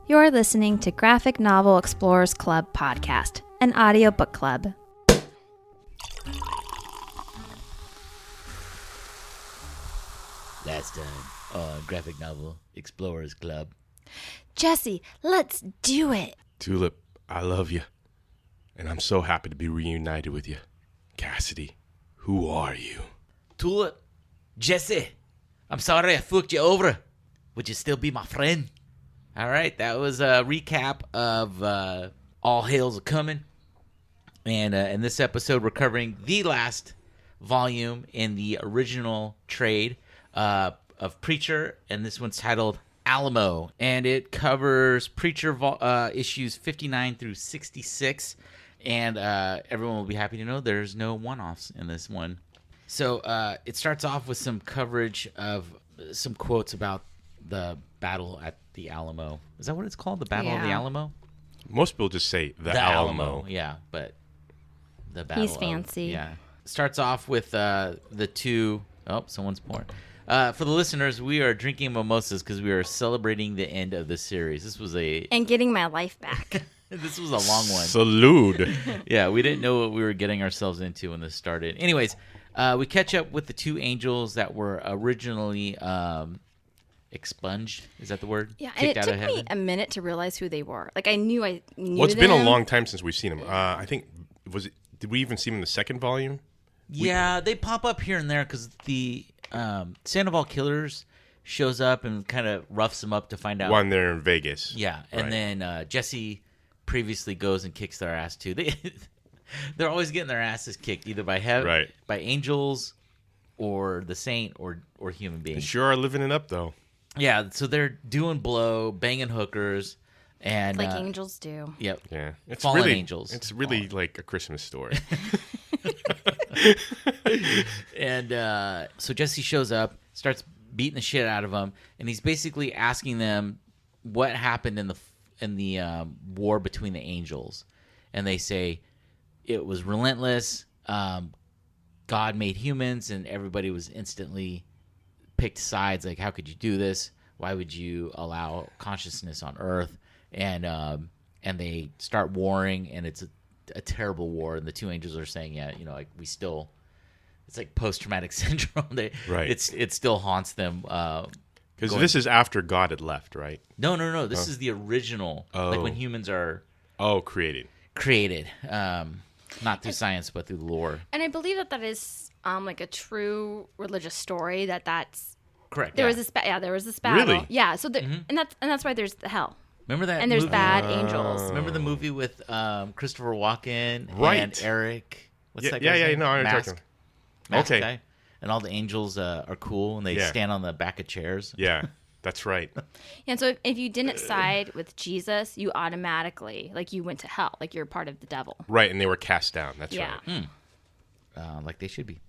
You're listening to Graphic Novel Explorers Club podcast, an audio book club. Last time on Graphic Novel Explorers Club. Jesse, let's do it. Tulip, I love you. And I'm so happy to be reunited with you. Cassidy, who are you? Tulip, Jesse, I'm sorry I fucked you over. Would you still be my friend? All right, that was a recap of All Hails A-Comin'. And in this episode, we're covering the last volume in the original trade of Preacher, and this one's titled Alamo. And it covers Preacher issues 59 through 66. And everyone will be happy to know there's no one-offs in this one. So it starts off with some coverage of some quotes about the battle at the Alamo. Is that what it's called? The Battle of the Alamo? Most people just say the Alamo. Yeah, but the battle. He's fancy. Yeah. Starts off with the two... Oh, someone's pouring. For the listeners, we are drinking mimosas because we are celebrating the end of the series. This was And getting my life back. This was a long one. Salute. Yeah, we didn't know what we were getting ourselves into when this started. Anyways, we catch up with the two angels that were originally expunged. Is that the word? Yeah, Kicked and it out took of me heaven? a minute to realize who they were. Like, I knew Well, it's been a them. long time since we've seen him. I think, did we even see him in the second volume? Yeah, they pop up here and there because the Sandoval Killers shows up and kind of roughs them up to find out. When they're in Vegas. Yeah, and then Jesse previously goes and kicks their ass too. They're always getting their asses kicked either by heaven, by angels, or the saint, or human beings. They sure are living it up, though. Yeah, so they're doing blow, banging hookers, and Like angels do. Yep. Yeah, it's Fallen really, angels. It's really like a Christmas story. And so Jesse shows up, starts beating the shit out of them, and he's basically asking them what happened in the war between the angels. And they say it was relentless. God made humans, and everybody was instantly picked sides. Like, how could you do this? Why would you allow consciousness on Earth? And they start warring, and it's a terrible war. And the two angels are saying, yeah, you know, like we still, it's like post-traumatic syndrome. It still haunts them. Because this is after God had left, right? No. This is the original, like when humans are created. Not through science, but through lore. And I believe that is like a true religious story. That's correct. There was this. There was this battle. Really? Yeah. So and that's why there's the hell. Remember that? And there's movie? bad angels. Remember the movie with Christopher Walken and Eric? What's that guy's Yeah. name? No, I know what you're talking about. Mask guy. And all the angels are cool, and they stand on the back of chairs. Yeah, that's right. And so if you didn't side with Jesus, you automatically, like, you went to hell. Like, you're part of the devil. Right, and they were cast down. That's Yeah. right. Like they should be.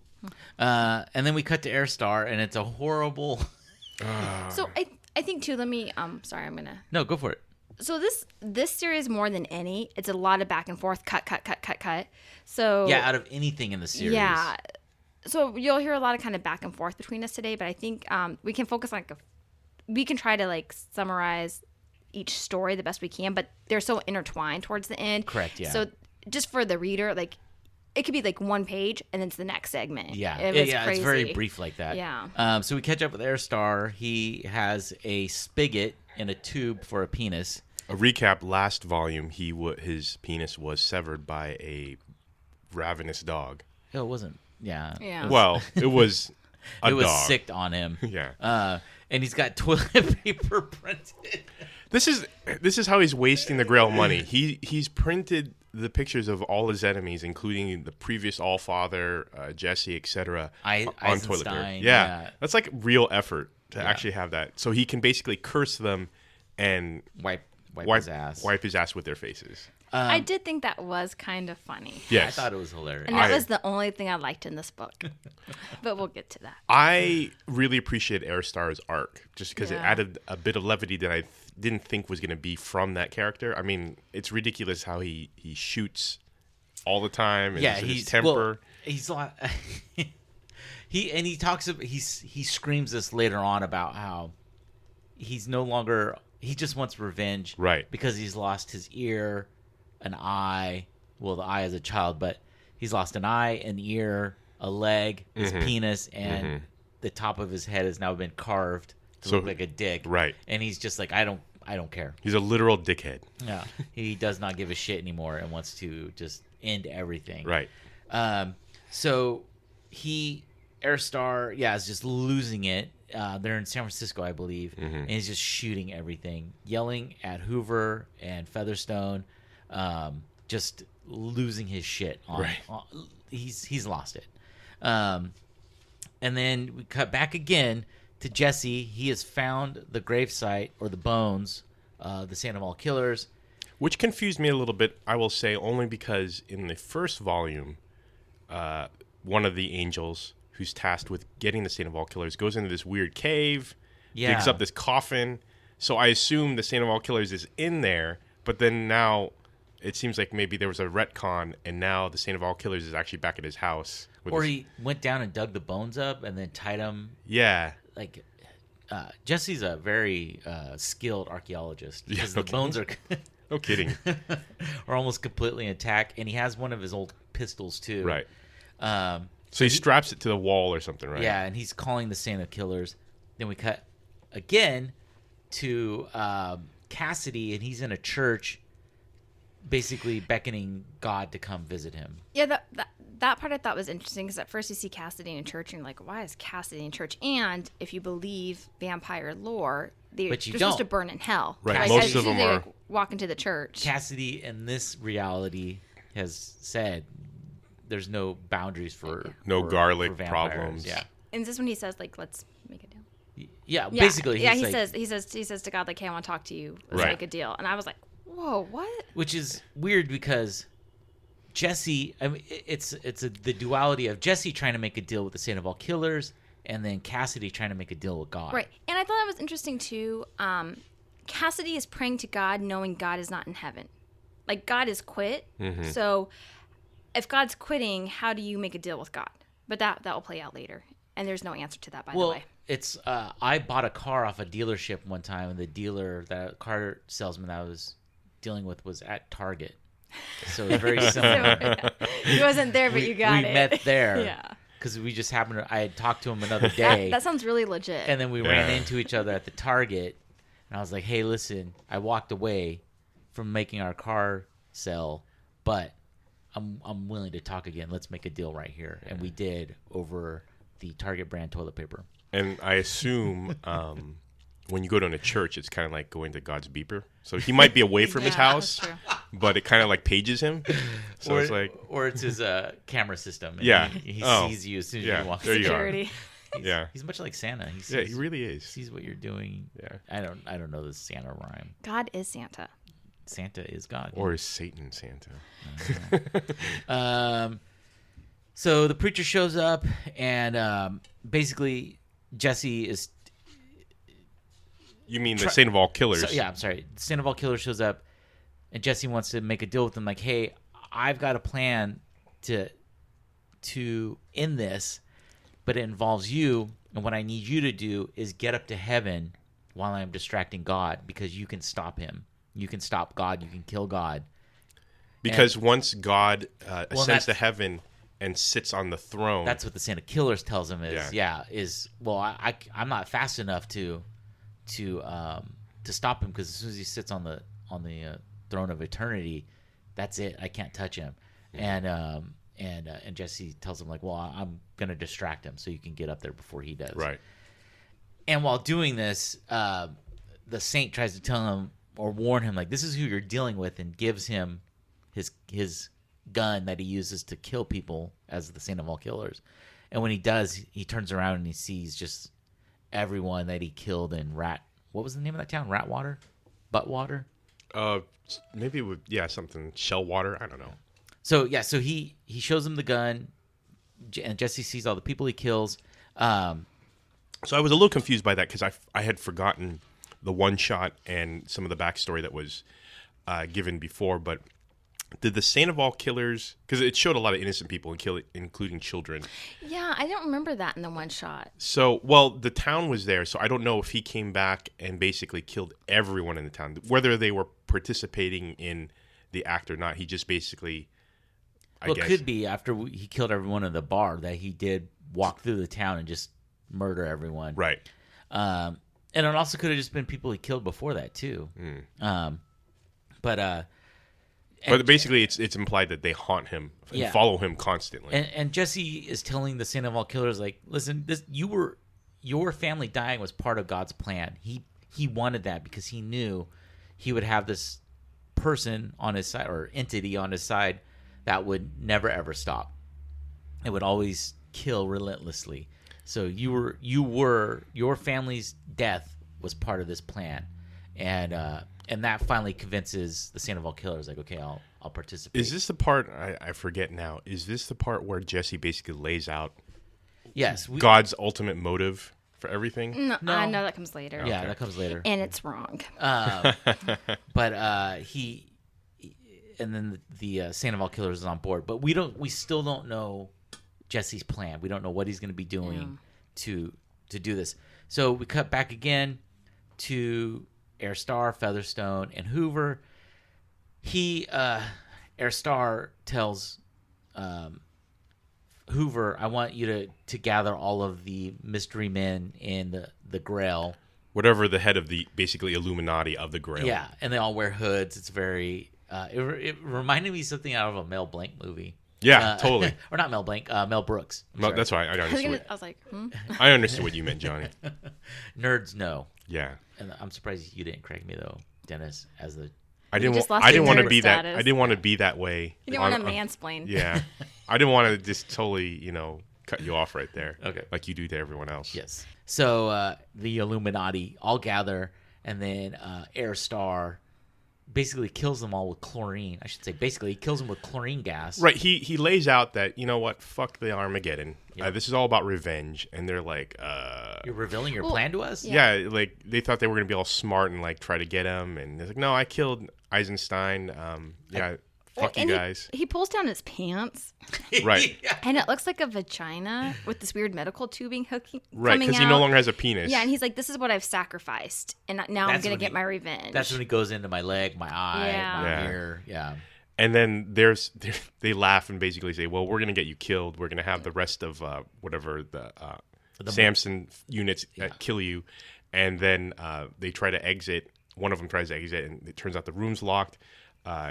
And then we cut to Herr Starr, and it's a horrible... So I think, too, let me... sorry, I'm going to... No, go for it. So this series, more than any, it's a lot of back and forth, cut. So... Yeah, out of anything in the series. Yeah. So you'll hear a lot of kind of back and forth between us today, but I think we can focus on... we can try to, like, summarize each story the best we can, but they're so intertwined towards the end. Correct, yeah. So just for the reader, like, it could be like one page and then it's the next segment. Yeah, crazy. It's very brief like that. Yeah. So we catch up with Herr Starr. He has a spigot and a tube for a penis. A recap: last volume, his penis was severed by a ravenous dog. Oh, it wasn't. Yeah. Yeah. Well, it was a it was dog. sicked on him. Yeah. And he's got toilet paper printed. This is how he's wasting the Grail money. He's printed the pictures of all his enemies, including the previous Allfather, Jesse, etc., on toilet paper. Yeah, that's like real effort to actually have that. So he can basically curse them and wipe his ass. Wipe his ass with their faces. I did think that was kind of funny. Yes. I thought it was hilarious. And that was the only thing I liked in this book. But we'll get to that. I really appreciate Herr Starr's arc, just because it Yeah. added a bit of levity that I didn't think was going to be from that character. I mean, it's ridiculous how he shoots all the time. And his temper. Well, he's a lot. he talks. He screams this later on about how he's no longer he just wants revenge, right? Because he's lost his ear, an eye. Well, the eye as a child, but he's lost an eye, an ear, a leg, his penis, and the top of his head has now been carved to look like a dick, right? And he's just like, I don't care. He's a literal dickhead. Yeah, he does not give a shit anymore and wants to just end everything, right? So Herr Starr, is just losing it. They're in San Francisco, I believe, and he's just shooting everything, yelling at Hoover and Featherstone, just losing his shit. He's lost it. And then we cut back again to Jesse. He has found the gravesite or the bones, the Sandoval killers. Which confused me a little bit, I will say, only because in the first volume, one of the angels who's tasked with getting the Sandoval killers goes into this weird cave, digs up this coffin. So I assume the Sandoval killers is in there, but then now it seems like maybe there was a retcon, and now the Sandoval killers is actually back at his house. Or he went down and dug the bones up and then tied them. Yeah. Like, Jesse's a very skilled archeologist because the bones are... No kidding. are almost completely intact, and he has one of his old pistols too. Right. So he straps it to the wall or something, right? Yeah, and he's calling the Santa killers. Then we cut again to Cassidy, and he's in a church, basically beckoning God to come visit him. Yeah, that part I thought was interesting because at first you see Cassidy in church and you're like, why is Cassidy in church? And if you believe vampire lore, they're supposed to burn in hell. Right, like, most of them are. Walk into the church. Cassidy in this reality has said there's no boundaries for garlic for problems. Yeah. And is this when he says, like, let's make a deal? Yeah, basically. Yeah, he says to God, like, hey, I want to talk to you. Let's right. make a deal. And I was like, whoa, what? Which is weird because Jesse, I mean, it's the duality of Jesse trying to make a deal with the Sandoval killers and then Cassidy trying to make a deal with God. Right. And I thought that was interesting, too. Cassidy is praying to God knowing God is not in heaven. Like, God is quit. Mm-hmm. So if God's quitting, how do you make a deal with God? But that will play out later. And there's no answer to that, by the way. It's I bought a car off a dealership one time, and the car salesman that I was dealing with was at Target. So it's very similar. He wasn't there, but you got it. We met there. Yeah. Because we just happened to, I had talked to him another day. That sounds really legit. And then we ran into each other at the Target. And I was like, hey, listen, I walked away from making our car sell, but I'm willing to talk again. Let's make a deal right here. And we did over the Target brand toilet paper. And I assume when you go to a church, it's kind of like going to God's beeper. So he might be away from his house, but it kind of like pages him. So it's like, or it's his camera system. And he sees you as soon as you walk. There Security. You are. He's much like Santa. He sees, he really is. Sees what you're doing. Yeah. I don't know the Santa rhyme. God is Santa. Santa is God. Or is Satan Santa? So the preacher shows up, and basically Jesse is. You mean the Sandoval killers? I'm sorry. The Sandoval killer shows up, and Jesse wants to make a deal with them. Like, hey, I've got a plan to end this, but it involves you, and what I need you to do is get up to heaven while I'm distracting God, because you can stop him. You can stop God. You can kill God. Because once God ascends to heaven and sits on the throne, that's what the Santa Killers tells him I'm not fast enough to stop him, because as soon as he sits on the throne of eternity, that's it. I can't touch him. Mm-hmm. And Jesse tells him, like, well, I'm gonna distract him so you can get up there before he does. Right. And while doing this, the saint tries to tell him or warn him, like, this is who you're dealing with, and gives him his gun that he uses to kill people as the Sandoval killers. And when he does, he turns around and he sees just everyone that he killed in what was the name of that town? Ratwater? Buttwater? Maybe with something Shellwater. I don't know. So he shows him the gun, and Jesse sees all the people he kills. So I was a little confused by that, because I had forgotten the one shot and some of the backstory that was given before, but Did the Saint of all killers, because it showed a lot of innocent people, including children. Yeah, I don't remember that in the one shot. So, well, the town was there, so I don't know if he came back and basically killed everyone in the town. Whether they were participating in the act or not, he just basically, I guess. It could be after he killed everyone in the bar that he did walk through the town and just murder everyone. Right. And it also could have just been people he killed before that, too. But basically, it's implied that they haunt him and follow him constantly. And Jesse is telling the Saint of all killers, like, listen, your family dying was part of God's plan. He wanted that because he knew he would have this person on his side or entity on his side that would never ever stop. It would always kill relentlessly. So your family's death was part of this plan, and that finally convinces the Saint of all killers, like, okay, I'll participate. Is this the part, I forget now, is this the part where Jesse basically lays out God's ultimate motive for everything? No, I know that comes later. Yeah, okay. That comes later. And it's wrong. But he, and then the Saint of all killers is on board. But we still don't know Jesse's plan. We don't know what he's going to be doing to do this. So we cut back again to Herr Starr, Featherstone, and Hoover. Herr Starr tells Hoover, I want you to gather all of the mystery men in the Grail. Whatever the head of the, basically, Illuminati of the Grail. Yeah, and they all wear hoods. It's very... it reminded me of something out of a Mel Blanc movie. Yeah, totally. Or not Mel Blanc, Mel Brooks. That's right. I understood. I was like, I understood what you meant, Johnny. Nerds know. Yeah. And I'm surprised you didn't correct me though, Dennis, as the. I didn't want to be that. I didn't want to be that way. You didn't want to mansplain. Yeah. I didn't want to just totally, cut you off right there. Okay. Like you do to everyone else. Yes. So the Illuminati all gather, and then Herr Starr basically kills them all with chlorine. I should say basically he kills them with chlorine gas. Right. He lays out that, you know what, fuck the Armageddon. Yep. This is all about revenge. And they're like, you're revealing your plan to us? Yeah, like they thought they were going to be all smart and like try to get him. And they're like, no, I killed Eisenstein. Fuck you guys. He pulls down his pants. Right. And it looks like a vagina with this weird medical tubing hooking. Right, because he no longer has a penis. Yeah, and he's like, this is what I've sacrificed. And now I'm going to get my revenge. That's when he goes into my leg, my eye, my ear. Yeah. And then they laugh and basically say, well, we're going to get you killed. We're going to have the rest of whatever the Samson units kill you. And then they try to exit. One of them tries to exit, and it turns out the room's locked.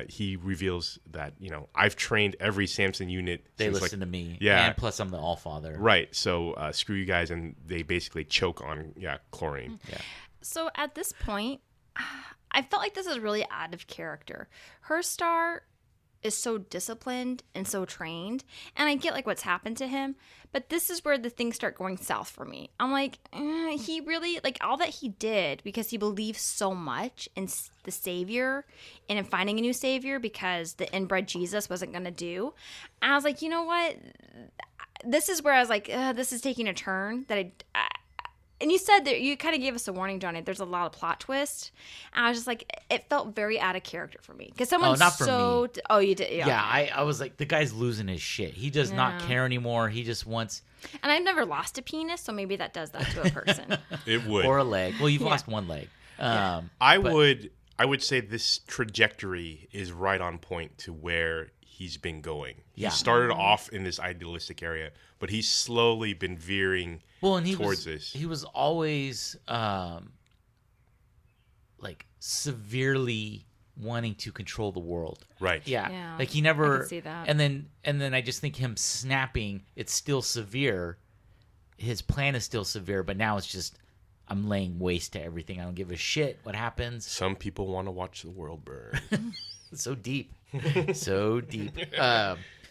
He reveals that, I've trained every Samson unit. They listen to me. Yeah. And plus I'm the Allfather. Right. So screw you guys. And they basically choke on, chlorine. Yeah. So at this point, I felt like this is really out of character. Herr Starr is so disciplined and so trained, and I get like what's happened to him, but this is where the things start going south for me. I'm like, he really, like, all that he did because he believes so much in the Savior and in finding a new Savior because the inbred Jesus wasn't going to do. And I was like, you know what? This is where I was like, this is taking a turn that and you said that you kind of gave us a warning, Johnny. There's a lot of plot twist. And I was just like, it felt very out of character for me. Because someone's not for me. Oh, you did? Yeah. Yeah, I was like, the guy's losing his shit. He does not care anymore. He just wants... And I've never lost a penis, so maybe that does that to a person. It would. Or a leg. Well, you've lost one leg. I would say this trajectory is right on point to where he's been going. Yeah. He started off in this idealistic area, but he's slowly been veering towards this. He was always like severely wanting to control the world. Right. Yeah. Like he never I could see that. And then I just think him snapping, it's still severe. His plan is still severe, but now it's just I'm laying waste to everything. I don't give a shit what happens. Some people want to watch the world burn. So deep. So deep.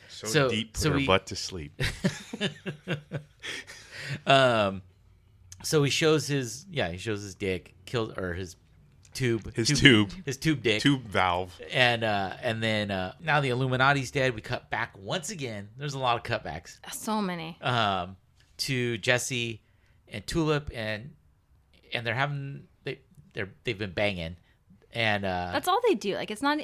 So deep, put her butt to sleep. So he shows his dick, his tube. His tube dick. Tube valve. And then now the Illuminati's dead. We cut back once again. There's a lot of cutbacks. So many. To Jesse and Tulip, and they've been banging. And that's all they do. Like, it's not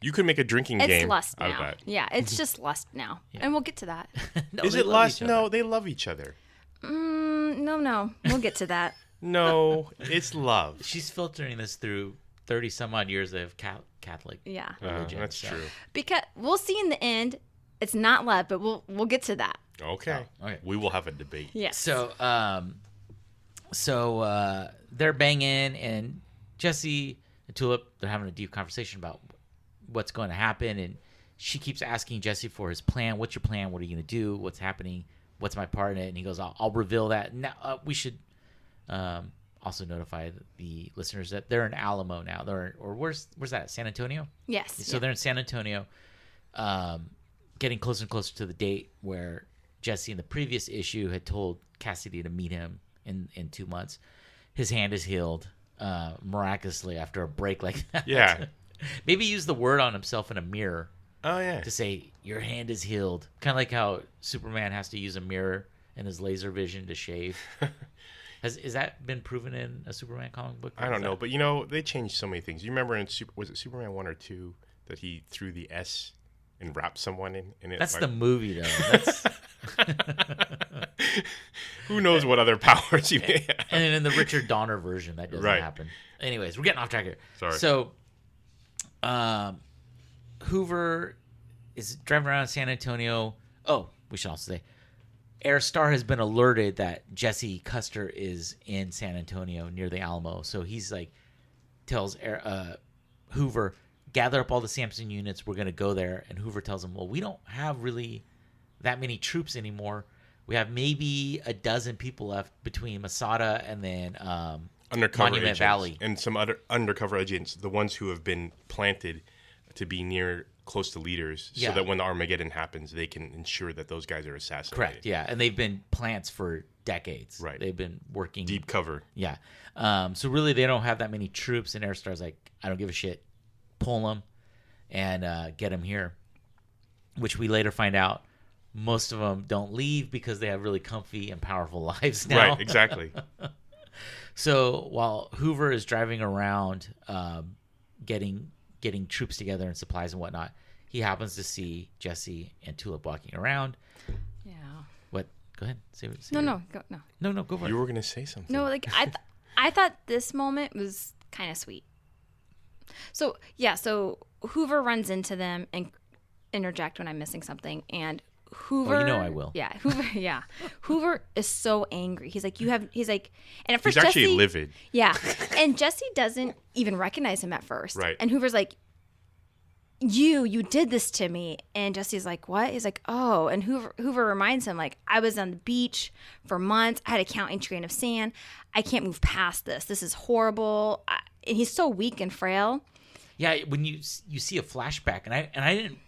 You could make a drinking game lust out now. of that. Yeah, it's just lust now. Yeah. And we'll get to that. No, Is it lust? No, they love each other. No. We'll get to that. No, it's love. She's filtering this through 30 some odd years of Catholic religion. That's true. Because we'll see in the end, it's not love, but we'll get to that. Okay. We will have a debate. Yes. So they're banging, and Jesse and Tulip, they're having a deep conversation about what's going to happen, and she keeps asking Jesse for his plan. What's your plan? What are you going to do? What's happening? What's my part in it? And he goes, I'll reveal that. Now, we should also notify the listeners that they're in Alamo now. Where's that? San Antonio? Yes. So they're in San Antonio, getting closer and closer to the date where Jesse in the previous issue had told Cassidy to meet him in 2 months. His hand is healed miraculously after a break like that. Yeah. Maybe use the word on himself in a mirror. Oh, yeah. To say, your hand is healed. Kind of like how Superman has to use a mirror in his laser vision to shave. Has that been proven in a Superman comic book? I don't know, but they changed so many things. You remember was it Superman 1 or 2 that he threw the S and wrapped someone in it? That's the movie, though. That's... Who knows what other powers he may have. And then in the Richard Donner version, that doesn't happen. Anyways, we're getting off track here. Sorry. So, Hoover is driving around San Antonio. Oh, we should also say, Herr Starr has been alerted that Jesse Custer is in San Antonio near the Alamo. So he's like, tells Hoover, gather up all the Samson units. We're going to go there. And Hoover tells him, well, we don't have really that many troops anymore. We have maybe a dozen people left between Masada and then undercover Monument agents Valley. And some other undercover agents, the ones who have been planted to be close to leaders, so that when the Armageddon happens, they can ensure that those guys are assassinated. Correct, yeah. And they've been plants for decades. Right. They've been working. Deep cover. Yeah. So really, they don't have that many troops, and Herr Starr's like, I don't give a shit. Pull them and get them here. Which we later find out most of them don't leave because they have really comfy and powerful lives now. Right, exactly. So while Hoover is driving around getting troops together and supplies and whatnot, he happens to see Jesse and Tulip walking around. Yeah. What? Go ahead. No, go for it. You were going to say something. No, like I thought this moment was kind of sweet. So Hoover runs into them and interject when I'm missing something, and Hoover. Oh, you know I will. Yeah, Hoover. Yeah, Hoover is so angry. He's like, He's like, and at first he's actually Jesse, livid. Yeah, and Jesse doesn't even recognize him at first. Right. And Hoover's like, you did this to me. And Jesse's like, what? He's like, oh. And Hoover reminds him, like, I was on the beach for months. I had a counting grain of sand. I can't move past this. This is horrible. And he's so weak and frail. Yeah, when you see a flashback, and I didn't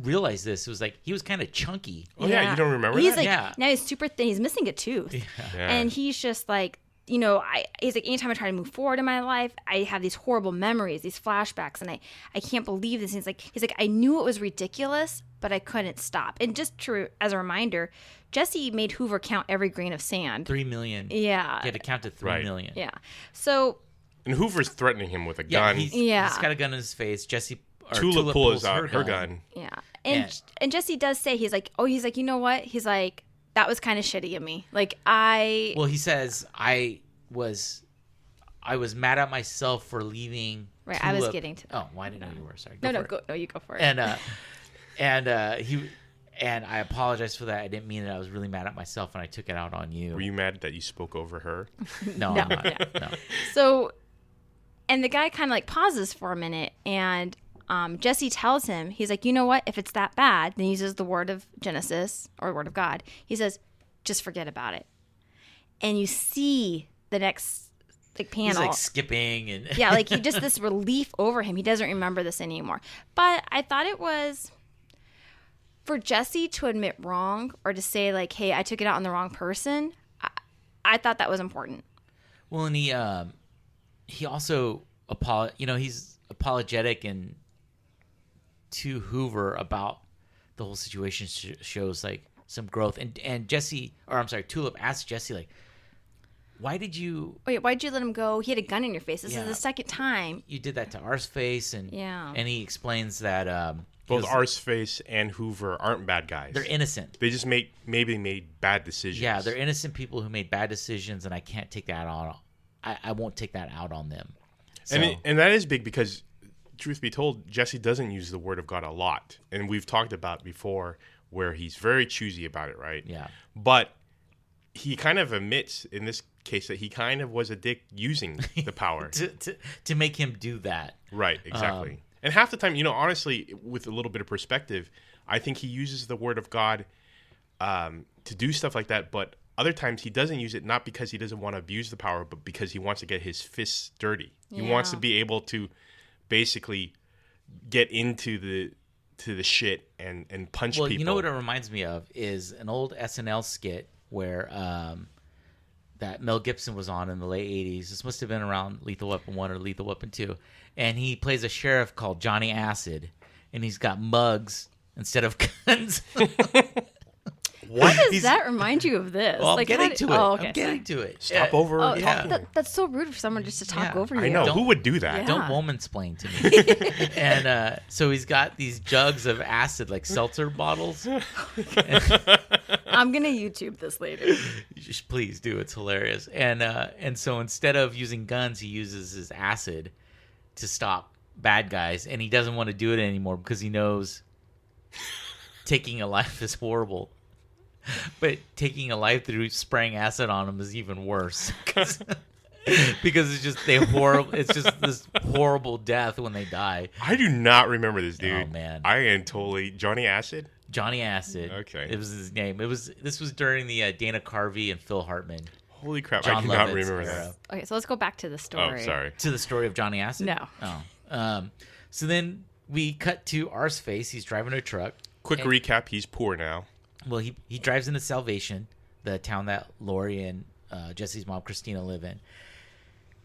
realize this. It was like he was kind of chunky. Oh yeah, you don't remember he's that? Like, yeah. Now he's super thin. He's missing a tooth. Yeah. And he's just like, he's like, anytime I try to move forward in my life, I have these horrible memories, these flashbacks, and I can't believe this. And he's like, I knew it was ridiculous, but I couldn't stop. And just as a reminder, Jesse made Hoover count every grain of sand. 3 million. Yeah. He had to count to 3 million. Yeah. So. And Hoover's threatening him with a gun. He's got a gun in his face. Tulip pulls out her gun. Yeah. And Jesse does say, he's like, you know what? He's like, that was kind of shitty of me. Like, Well, he says, I was mad at myself for leaving. Right, Tulip. I was getting to that. Oh, well, I didn't know you were. Sorry. You go for it. And I apologize for that. I didn't mean it. I was really mad at myself, and I took it out on you. Were you mad that you spoke over her? No, I'm not. No. So, and the guy kind of like pauses for a minute, and Jesse tells him, he's like, you know what? If it's that bad, then he uses the word of Genesis or word of God. He says, just forget about it. And you see the next panel. He's like skipping and yeah, like this relief over him. He doesn't remember this anymore. But I thought it was for Jesse to admit wrong or to say like, hey, I took it out on the wrong person. I thought that was important. Well, and he also he's apologetic and to Hoover about the whole situation shows like some growth. And Tulip asks Jesse like, why'd you let him go? He had a gun in your face. This is Yeah. the second time. You did that to Arseface, and he explains that both Arseface and Hoover aren't bad guys. They're innocent. They just maybe made bad decisions. Yeah, they're innocent people who made bad decisions, and I can't take that on. I won't take that out on them. So, and that is big because, truth be told, Jesse doesn't use the word of God a lot, and we've talked about before where he's very choosy about it, right? Yeah. But he kind of admits in this case that he kind of was a dick using the power to make him do that. Right, exactly. And half the time, honestly, with a little bit of perspective, I think he uses the word of God to do stuff like that. But other times he doesn't use it, not because he doesn't want to abuse the power, but because he wants to get his fists dirty. He wants to be able to basically get into the shit and punch people. Well, you know what it reminds me of is an old SNL skit where that Mel Gibson was on in the late 80s. This must have been around Lethal Weapon 1 or Lethal Weapon 2. And he plays a sheriff called Johnny Acid, and he's got mugs instead of guns. Why does that remind you of this? Well, I'm getting to it. Oh, okay. I'm getting to it. Stop over talking. That's so rude for someone just to talk over you. I know. Who would do that? Yeah. Don't woman-splain to me. And so he's got these jugs of acid, like seltzer bottles. I'm going to YouTube this later. Just please do. It's hilarious. And so instead of using guns, he uses his acid to stop bad guys. And he doesn't want to do it anymore because he knows taking a life is horrible. But taking a life through spraying acid on them is even worse. Because it's just it's just this horrible death when they die. I do not remember this dude. Oh man. I am totally Johnny Acid? Johnny Acid. Okay. It was his name. This was during the Dana Carvey and Phil Hartman. Holy crap, John I do not Lovett's remember era. that. Okay, so let's go back to the story. Oh, sorry. To the story of Johnny Acid? No. Oh. So then we cut to Arseface. He's driving a truck. Quick recap, he's poor now. Well, he drives into Salvation, the town that Lori and Jesse's mom, Christina, live in.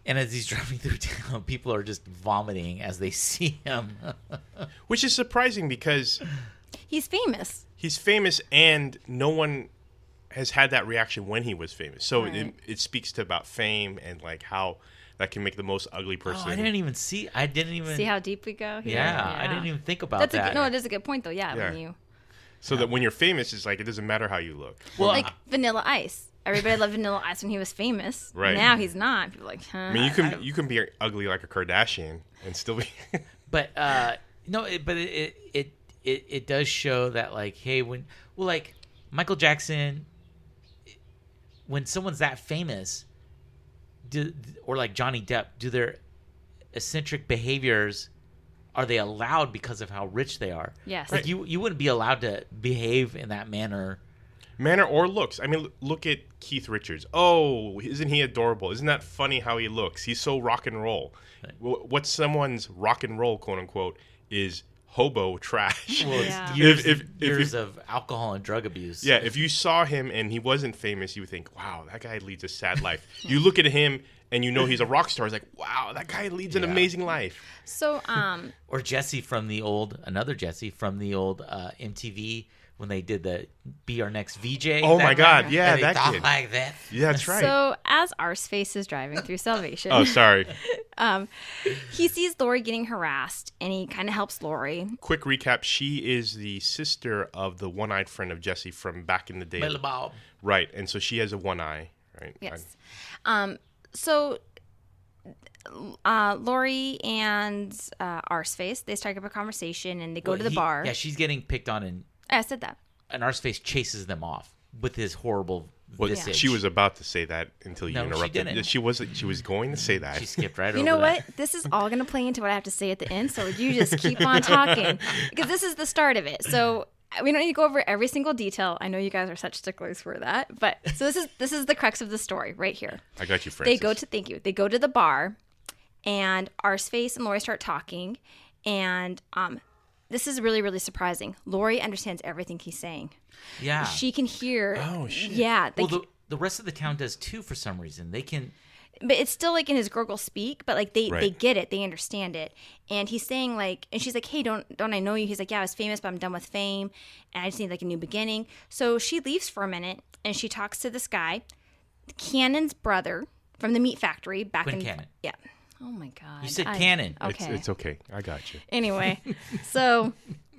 And as he's driving through town, people are just vomiting as they see him. Which is surprising because he's famous. He's famous, and no one has had that reaction when he was famous. So right. it speaks to about fame and like how that can make the most ugly person. Oh, I didn't even see how deep we go here. Yeah, I didn't even think about that. No, it is a good point though. Yeah. So that when you're famous, it's like it doesn't matter how you look. Well, like Vanilla Ice. Everybody loved Vanilla Ice when he was famous. Right. Now he's not. People are like, huh? I mean, you can be ugly like a Kardashian and still be. But it does show that like, hey, like Michael Jackson, when someone's that famous, or like Johnny Depp, do their eccentric behaviors? Are they allowed because of how rich they are? Yes. Like you wouldn't be allowed to behave in that manner. Manner or looks. I mean, look at Keith Richards. Oh, isn't he adorable? Isn't that funny how he looks? He's so rock and roll. Right. What someone's rock and roll, quote unquote, is hobo trash. Well, yeah. years of alcohol and drug abuse. Yeah, if you saw him and he wasn't famous, you would think, wow, that guy leads a sad life. You look at him and you know he's a rock star. It's like, wow, that guy leads an amazing life. So, or Jesse from the old MTV when they did the Be Our Next VJ. Oh my God, yeah, that talk kid. like that. Yeah, that's right. So as Arseface is driving through Salvation, oh sorry, he sees Lori getting harassed, and he kind of helps Lori. Quick recap: she is the sister of the one-eyed friend of Jesse from back in the day. Billy Bob. Right, and so she has a one eye. Right. Yes. So Lori and Arseface, they strike up a conversation, and they go to the bar. Yeah, she's getting picked on, and I said that. And Arseface chases them off with his horrible visage. She was about to say that until you interrupted. She didn't. She was going to say that. She skipped right over that. You know what? This is all going to play into what I have to say at the end, so you just keep on talking. Because this is the start of it. So we don't need to go over every single detail. I know you guys are such sticklers for that. But so this is the crux of the story right here. I got you, Francis. Thank you. They go to the bar, and Arseface and Lori start talking, and this is really, really surprising. Lori understands everything he's saying. Yeah. She can hear. Oh, shit. Yeah. Well, the rest of the town does too for some reason. They can. But it's still like in his gurgle speak, but like they Right. get it. They understand it. And he's saying like, and she's like, hey, don't I know you? He's like, yeah, I was famous, but I'm done with fame. And I just need like a new beginning. So she leaves for a minute and she talks to this guy. Cannon's brother from the meat factory back Quinn in Cannon. Yeah. Oh my God. You said Cannon. Okay. It's okay. I got you. Anyway, so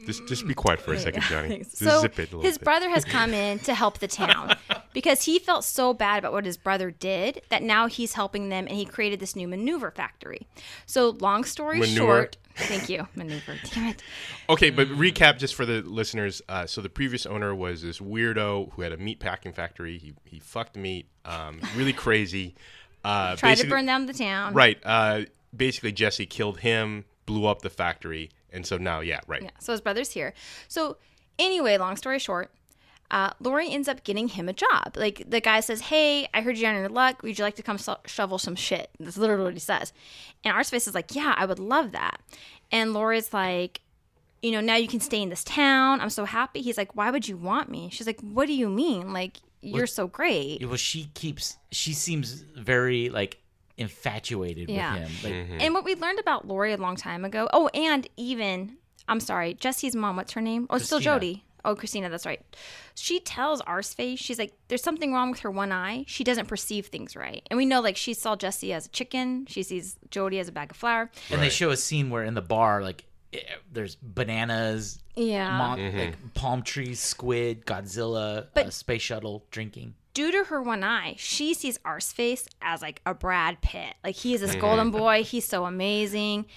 Just be quiet for a second, Johnny. Just so zip it a little his bit. brother has come in to help the town because he felt so bad about what his brother did that now he's helping them, and he created this new maneuver factory. So long story short, thank you, maneuver. Damn it. Okay, but recap just for the listeners. So the previous owner was this weirdo who had a meat packing factory. He fucked meat, really crazy. Tried to burn down the town. Right. Basically, Jesse killed him, blew up the factory, and so now, right. Yeah. So his brother's here. So anyway, long story short, Lori ends up getting him a job. Like the guy says, "Hey, I heard you're on your luck. Would you like to come shovel some shit?" That's literally what he says. And Arseface is like, "Yeah, I would love that." And Lori's like, now you can stay in this town. I'm so happy. He's like, "Why would you want me?" She's like, "What do you mean? Like, you're so great." Well, she seems very like infatuated with him. Like, And what we learned about Lori a long time ago. And even, I'm sorry, Jesse's mom, what's her name? Oh, it's still Jody. Oh, Christina, that's right. She tells Arseface, she's like, there's something wrong with her one eye. She doesn't perceive things right. And we know, like, she saw Jesse as a chicken. She sees Jody as a bag of flour. And they show a scene where in the bar, like, there's bananas, like palm trees, squid, Godzilla, space shuttle drinking. Due to her one eye, she sees Arseface as like a Brad Pitt. Like, he's this golden boy. He's so amazing.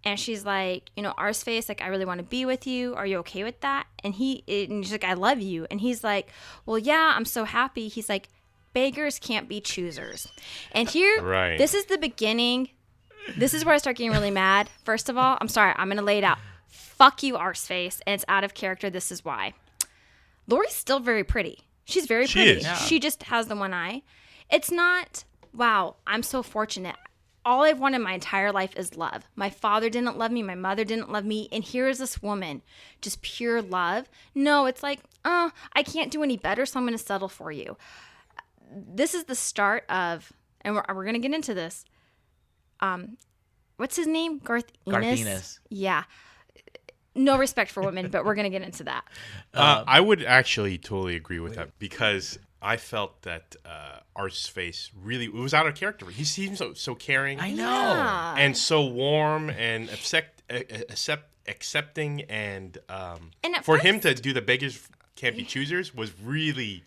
And she's like, Arseface, like, I really want to be with you. Are you okay with that? And she's like, I love you. And he's like, well, yeah, I'm so happy. He's like, beggars can't be choosers. And here, this is the beginning. This is where I start getting really mad. First of all, I'm sorry. I'm going to lay it out. Fuck you, Arseface. And it's out of character. This is why. Lori's still very pretty. She's very pretty. She just has the one eye. It's not, wow, I'm so fortunate. All I've wanted my entire life is love. My father didn't love me. My mother didn't love me. And here is this woman, just pure love. No, it's like, I can't do any better, so I'm going to settle for you. This is the start of, and we're going to get into this. What's his name? Garth Ennis? Garth Ennis. Yeah. No respect for women, but we're going to get into that. I would actually totally agree with that because I felt that Arseface really it was out of character. He seems so caring. I know. Yeah. And so warm and accepting and for him to do the beggars can't be choosers was really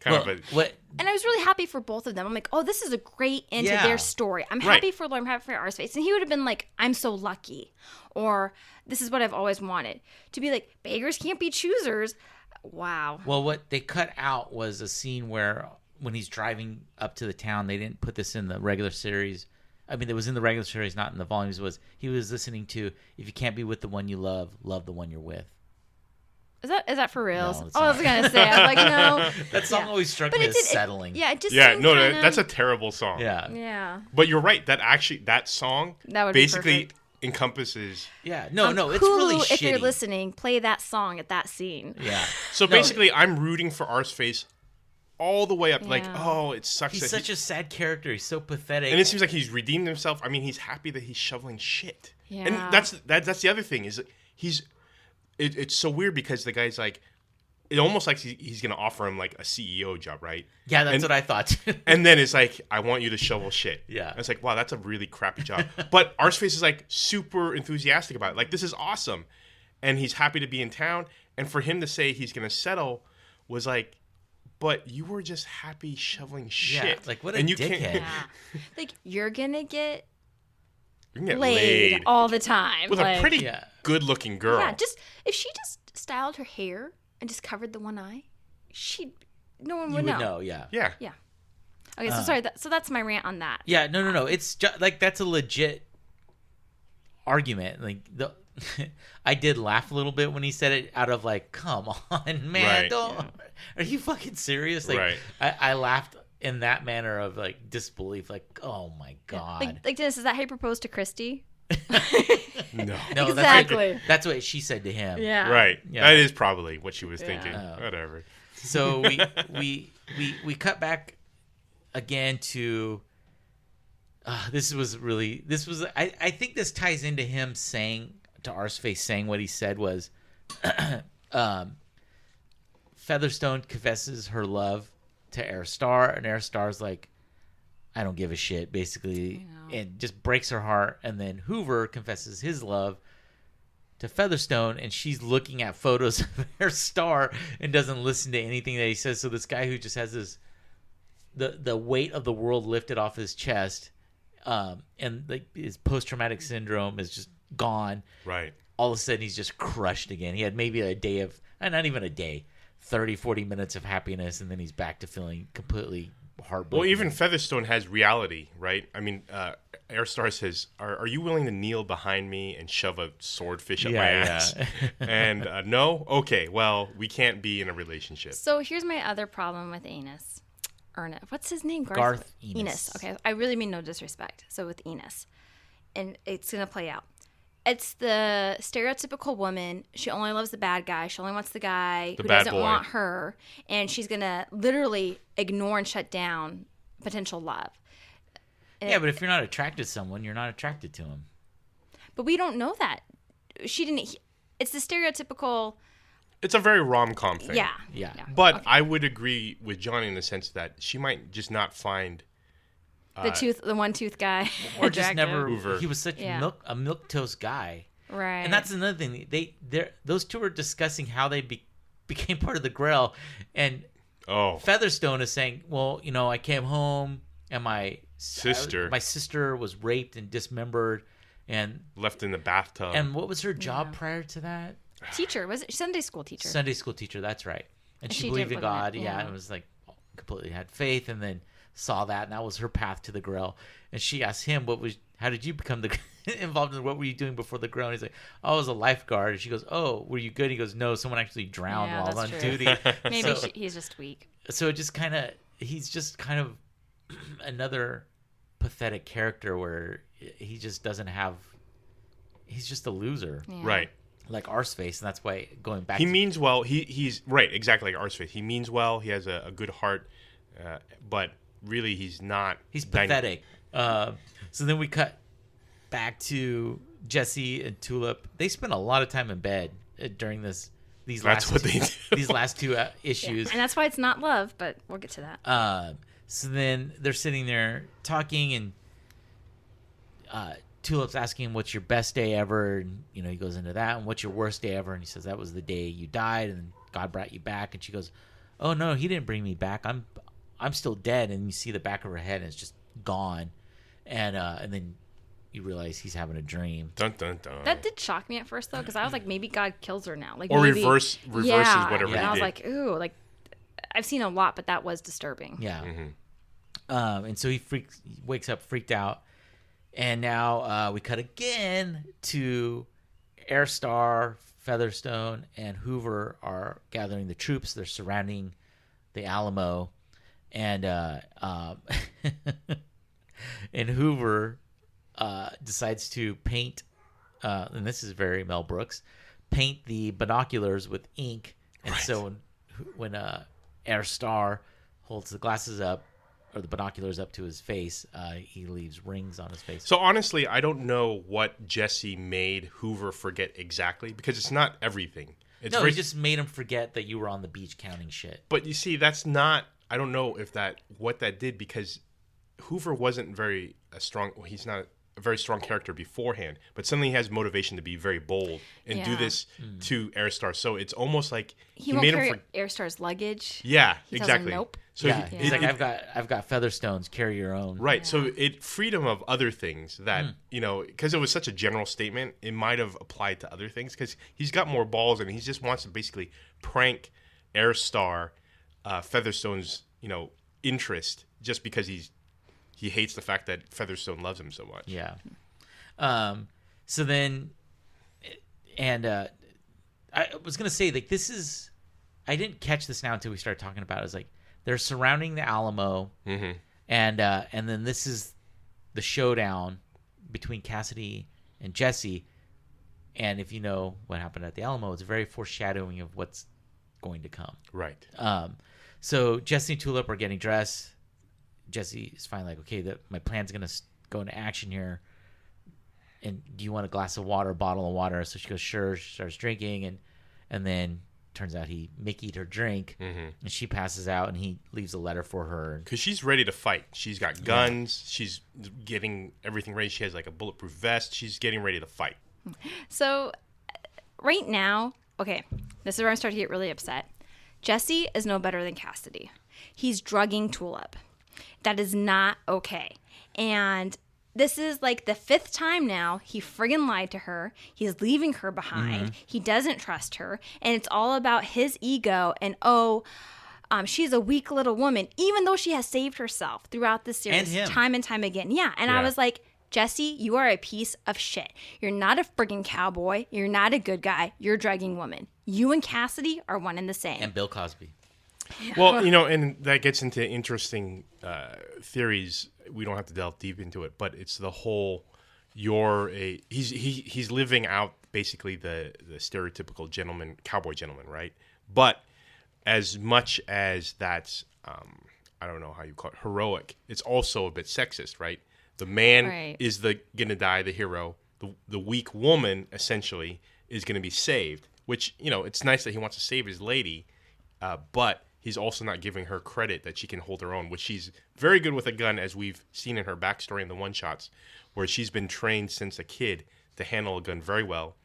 kind of a... And I was really happy for both of them. I'm like, oh, this is a great end to their story. I'm happy for Lori. I'm happy for Arseface. And he would have been like, I'm so lucky. Or this is what I've always wanted. To be like, beggars can't be choosers. Wow. Well, what they cut out was a scene where when he's driving up to the town, they didn't put this in the regular series. I mean, it was in the regular series, not in the volumes. He was listening to, if you can't be with the one you love the one you're with. Is that for reals? No, I was gonna say. I was like, no. That song always struck me as settling. It just that's a terrible song. Yeah. But you're right. That song would basically encompasses. Yeah. No, it's Hulu, really shitty. If you're listening, play that song at that scene. Yeah. So basically, I'm rooting for Arseface all the way up. Like, it sucks. He's such a sad character. He's so pathetic. And it seems like he's redeemed himself. I mean, he's happy that he's shoveling shit. Yeah. And that's the other thing is it's so weird because the guy's like, it almost like he's going to offer him like a CEO job, right? Yeah, that's what I thought. And then it's like, I want you to shovel shit. Yeah. And it's like, wow, that's a really crappy job. But Arseface is like super enthusiastic about it. Like, this is awesome. And he's happy to be in town. And for him to say he's going to settle was like, but you were just happy shoveling shit. Yeah, like what a dickhead. Like, you're going to get laid laid all the time. With a pretty good-looking girl. Yeah, if she just styled her hair and just covered the one eye, no one would know. know. Yeah. Okay, so sorry. So that's my rant on that. Yeah, no. It's just like that's a legit argument. Like I did laugh a little bit when he said it out of like, come on, man, are you fucking serious? Like, I laughed in that manner of like disbelief, like, oh my god. Like Dennis, is that how you proposed to Christy? No, exactly. That's what she said to him. Yeah, right. Yeah. That is probably what she was thinking. Whatever. So we cut back again to. This was I think this ties into him saying to Arseface saying what he said was, Featherstone confesses her love to Herr Starr, and Herr Starr's like, I don't give a shit, basically, and just breaks her heart. And then Hoover confesses his love to Featherstone, and she's looking at photos of Herr Starr and doesn't listen to anything that he says. So this guy who just has this the weight of the world lifted off his chest, and like his post-traumatic syndrome is just gone. Right. All of a sudden, he's just crushed again. He had maybe a day of, not even a day, 30, 40 minutes of happiness, and then he's back to feeling completely heartbroken. Well, even Featherstone has reality, right? I mean, Herr Starr says, are you willing to kneel behind me and shove a swordfish up my ass? And no? Okay, well, we can't be in a relationship. So here's my other problem with Ennis. What's his name? Garth Ennis. Okay, I really mean no disrespect. So with Ennis. And it's going to play out. It's the stereotypical woman. She only loves the bad guy. She only wants the guy who doesn't want her. And she's going to literally ignore and shut down potential love. Yeah, but if you're not attracted to someone, you're not attracted to him. But we don't know that. It's the stereotypical... It's a very rom-com thing. Yeah. But I would agree with Johnny in the sense that she might just not find... the one-tooth guy. Or just never... Hoover. He was such a milquetoast guy. Right. And that's another thing. Those two are discussing how they became part of the Grail. And Featherstone is saying, well, I came home and my sister was raped and dismembered and left in the bathtub. And what was her job prior to that? Teacher. Was it Sunday school teacher? Sunday school teacher, that's right. And she believed in God. And it was like completely had faith, and then saw that, and that was her path to the Grail. And she asked him, how did you become involved in what were you doing before the Grail? And he's like, I was a lifeguard. And she goes, oh, were you good? He goes, no, someone actually drowned while I was on duty. Maybe he's just weak. So he's just kind of another pathetic character where he just doesn't have, he's just a loser. Yeah. Right. Like Arseface, and that's why going back. He means well. He's right, exactly like Arseface. He means well. He has a good heart, but really he's not. He's pathetic. So then we cut back to Jesse and Tulip. They spent a lot of time in bed during these last two issues, and that's why it's not love. But we'll get to that. So then they're sitting there talking, and Tulip's asking him, what's your best day ever? And, he goes into that. And what's your worst day ever? And he says, that was the day you died and God brought you back. And she goes, oh, no, he didn't bring me back. I'm still dead. And you see the back of her head and it's just gone. And then you realize he's having a dream. Dun, dun, dun. That did shock me at first, though, because I was like, maybe God kills her now. Or reverses whatever he did. And I was like, ooh, like, I've seen a lot, but that was disturbing. Yeah. Mm-hmm. And so he wakes up freaked out. And now we cut again to Herr Starr, Featherstone, and Hoover are gathering the troops. They're surrounding the Alamo. And and Hoover decides to paint, and this is very Mel Brooks, paint the binoculars with ink. And so when Herr Starr holds the glasses up, or the binoculars up to his face, he leaves rings on his face. So honestly, I don't know what Jesse made Hoover forget exactly, because it's not everything. He just made him forget that you were on the beach counting shit. But you see, that's not. I don't know what that did, because Hoover wasn't he's not a very strong character beforehand, but suddenly he has motivation to be very bold and do this to Herr Starr. So it's almost like he won't carry Herr Starr's luggage. Yeah, he exactly. Nope. So he's like, I've got Featherstones, carry your own. Right. Yeah. So it freed him of other things that because it was such a general statement, it might have applied to other things, because he's got more balls and he just wants to basically prank Herr Starr, Featherstone's interest, just because he hates the fact that Featherstone loves him so much. Yeah. So then, and I was gonna say, like, this is, I didn't catch this now until we started talking about it. It's like they're surrounding the Alamo, and then this is the showdown between Cassidy and Jesse. And if you know what happened at the Alamo, it's very foreshadowing of what's going to come. Right. So Jesse and Tulip are getting dressed. Jesse is finally like, okay, my plan's going to go into action here. And do you want a glass of water, a bottle of water? So she goes, sure. She starts drinking. And then turns out he Mickey'd her drink, and she passes out, and he leaves a letter for her. Because she's ready to fight. She's got guns. Yeah. She's getting everything ready. She has like a bulletproof vest. She's getting ready to fight. So right now, okay, this is where I start to get really upset. Jesse is no better than Cassidy. He's drugging Tulip. That is not okay. And this is like the 5th time now he friggin' lied to her. He's leaving her behind. He doesn't trust her. And it's all about his ego and, she's a weak little woman, even though she has saved herself throughout this series time and time again. Yeah. And I was like, Jesse, you are a piece of shit. You're not a friggin' cowboy. You're not a good guy. You're a drugging woman. You and Cassidy are one and the same. And Bill Cosby. Well, and that gets into interesting theories. We don't have to delve deep into it, but it's the whole he's living out basically the stereotypical cowboy gentleman, right? But as much as that's I don't know how you call it, heroic, it's also a bit sexist, right? The man is gonna die, the hero. The weak woman essentially is gonna be saved, which it's nice that he wants to save his lady, but he's also not giving her credit that she can hold her own, which she's very good with a gun, as we've seen in her backstory in the one-shots, where she's been trained since a kid to handle a gun very well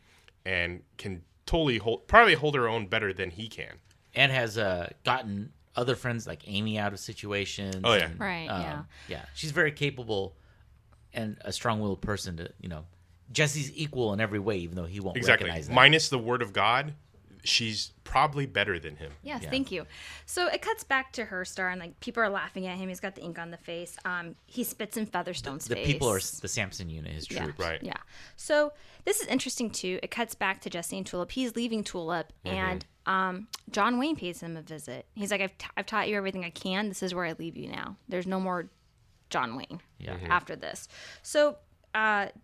and can totally probably hold her own better than he can. And has gotten other friends like Amy out of situations. Oh, yeah. And, Yeah, she's very capable and a strong-willed person to, Jesse's equal in every way, even though he won't recognize that. Minus the word of God, she's probably better than him. Yes, thank you. So it cuts back to Herr Starr, and like people are laughing at him. He's got the ink on the face. He spits in Featherstone's face. The people are the Samson unit, his troops. Right. Yeah. So this is interesting too. It cuts back to Jesse and Tulip. He's leaving Tulip, and John Wayne pays him a visit. He's like, I've taught you everything I can. This is where I leave you now. There's no more John Wayne after this. So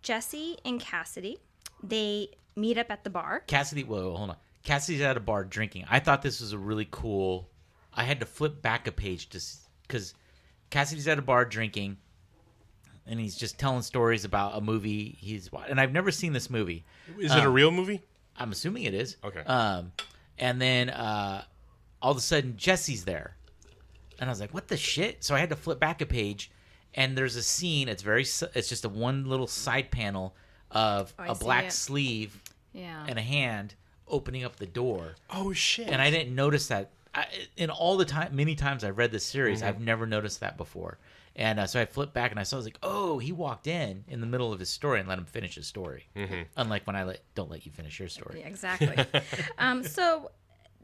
Jesse and Cassidy, they meet up at the bar. Hold on. Cassidy's at a bar drinking. I thought this was a really cool. I had to flip back a page because Cassidy's at a bar drinking, and he's just telling stories about a movie he's watched. And I've never seen this movie. Is it a real movie? I'm assuming it is. Okay. And then all of a sudden Jesse's there, and I was like, "What the shit?" So I had to flip back a page, and there's a scene. It's just a one little side panel of a black sleeve and a hand opening up the door. Oh shit! And I didn't notice that. Many times I've read this series, I've never noticed that before. And so I flipped back and I was like, oh, he walked in the middle of his story and let him finish his story. Unlike when I don't let you finish your story. Yeah, exactly. So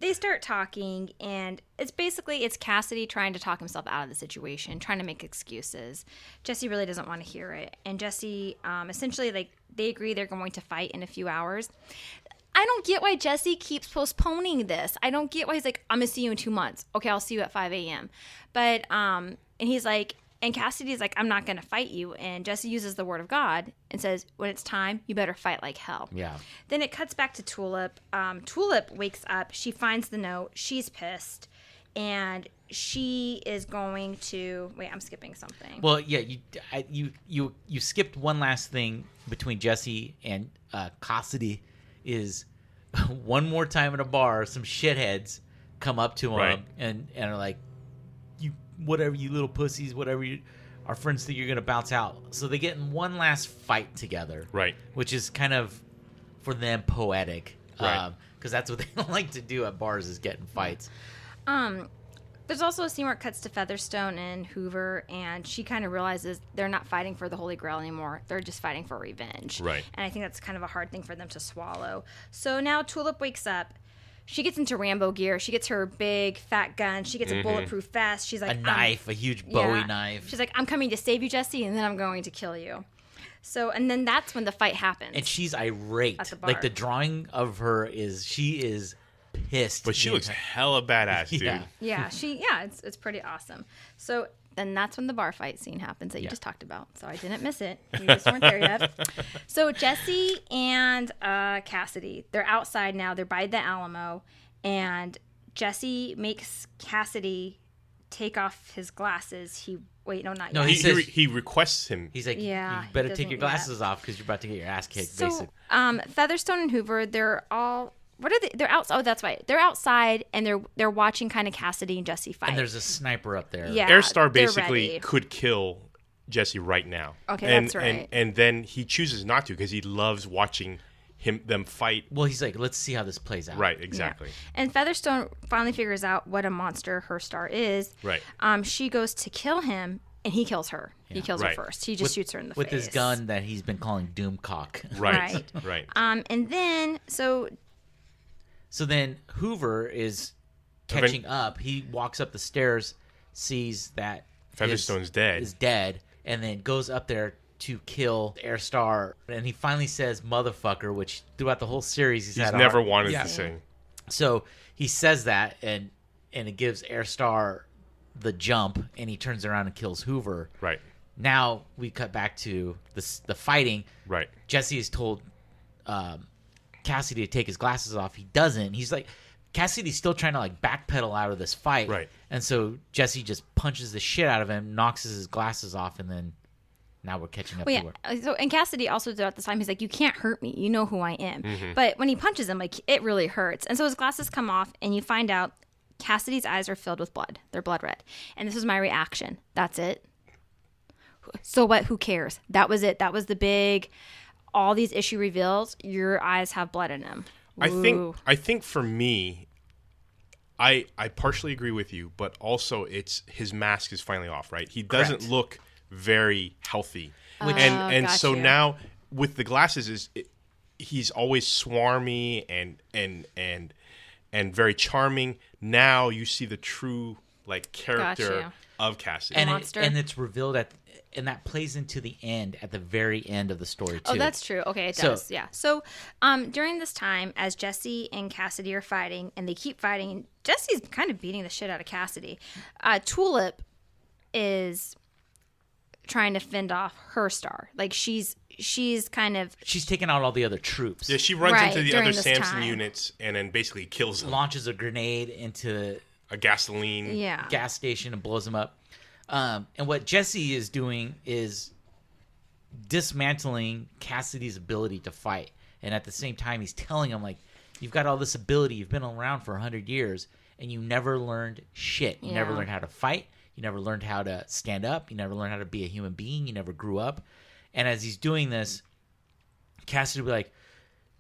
they start talking, and it's Cassidy trying to talk himself out of the situation, trying to make excuses. Jesse really doesn't want to hear it. And Jesse, essentially, they agree they're going to fight in a few hours. I don't get why Jesse keeps postponing this. I don't get why he's like, I'm going to see you in 2 months. Okay, I'll see you at 5 a.m. But, and he's like, and Cassidy's like, I'm not going to fight you. And Jesse uses the word of God and says, when it's time, you better fight like hell. Yeah. Then it cuts back to Tulip. Tulip wakes up. She finds the note. She's pissed. And she is going to, wait, I'm skipping something. Well, yeah, you skipped one last thing between Jesse and Cassidy. Is one more time at a bar, some shitheads come up to him and are like, you little pussies, our friends think you're going to bounce out. So they get in one last fight together. Right. Which is kind of, for them, poetic. Right. Because that's what they like to do at bars, is get in fights. There's also a scene where it cuts to Featherstone and Hoover, and she kind of realizes they're not fighting for the Holy Grail anymore. They're just fighting for revenge. Right. And I think that's kind of a hard thing for them to swallow. So now Tulip wakes up. She gets into Rambo gear. She gets her big, fat gun. She gets a bulletproof vest. She's like... a knife, a huge Bowie knife. She's like, I'm coming to save you, Jesse, and then I'm going to kill you. So, and then that's when the fight happens. And she's irate. At the bar. Like, the drawing of her she is... pissed, but she looks hella badass, dude. It's pretty awesome. So then that's when the bar fight scene happens that you just talked about. So I didn't miss it. You just weren't there yet. So Jesse and Cassidy, they're outside now. They're by the Alamo, and Jesse makes Cassidy take off his glasses. He requests him. He's like, you better take your glasses off because you're about to get your ass kicked. So Featherstone and Hoover, they're all what are they? They're outside. Oh, that's right. They're outside and they're watching kind of Cassidy and Jesse fight. And there's a sniper up there. Yeah, Herr Starr they're basically ready. could kill Jesse right now. Okay, and, that's right. And then he chooses not to because he loves watching them fight. Well, he's like, let's see how this plays out. Right, exactly. Yeah. And Featherstone finally figures out what a monster Herr Starr is. Right. She goes to kill him, and he kills her. Yeah. He kills Right. her first. He just shoots her in the with face. his gun that he's been calling Doomcock. Right. Right. And then, So then Hoover is catching up. He walks up the stairs, sees that Featherstone's is dead, and then goes up there to kill Herr Starr. And he finally says motherfucker, which throughout the whole series He's never wanted to say. So he says that, and it gives Herr Starr the jump, and he turns around and kills Hoover. Right. Now we cut back to the fighting. Right. Jesse is told Cassidy to take his glasses off. He doesn't. He's like, Cassidy's still trying to like backpedal out of this fight. Right. And so Jesse just punches the shit out of him, knocks his glasses off, and then now we're catching up to her. So, and Cassidy also throughout this time, he's like, you can't hurt me. You know who I am. Mm-hmm. But when he punches him, like, it really hurts. And so his glasses come off, and you find out Cassidy's eyes are filled with blood. They're blood red. And this was my reaction. That's it. So what? Who cares? That was it. That was the big, all these issue reveals. Your eyes have blood in them. I think for me, I partially agree with you, but also it's his mask is finally off, right? He doesn't Correct. look very healthy. got So you. now with the glasses he's always swarmy and very charming. Now you see the true like character you. of Cassidy. And it's revealed and that plays into the end at the very end of the story too. Oh, that's true. Okay, it does. Yeah. So, during this time, as Jesse and Cassidy are fighting, and they keep fighting, and Jesse's kind of beating the shit out of Cassidy. Tulip is trying to fend off Herr Starr. Like she's taking out all the other troops. Yeah, she runs Right, into the during other this Samson time. units and then basically kills them. Launches a grenade into A gasoline. yeah. gas station and blows them up. And what Jesse is doing is dismantling Cassidy's ability to fight. And at the same time, he's telling him, like, you've got all this ability. You've been around for 100 years, and you never learned shit. You never Yeah. learned how to fight. You never learned how to stand up. You never learned how to be a human being. You never grew up. And as he's doing this, Cassidy will be like,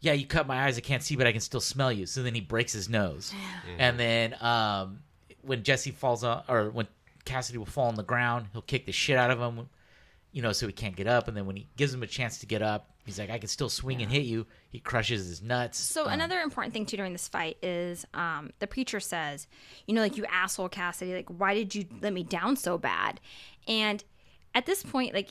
yeah, you cut my eyes. I can't see, but I can still smell you. So then he breaks his nose. And then when Jesse falls on, or when Cassidy will fall on the ground, he'll kick the shit out of him, so he can't get up. And then when he gives him a chance to get up, he's like, I can still swing and hit you. He crushes his nuts. So another important thing too during this fight is the preacher says, like, you asshole Cassidy, like, why did you let me down so bad? And at this point, like,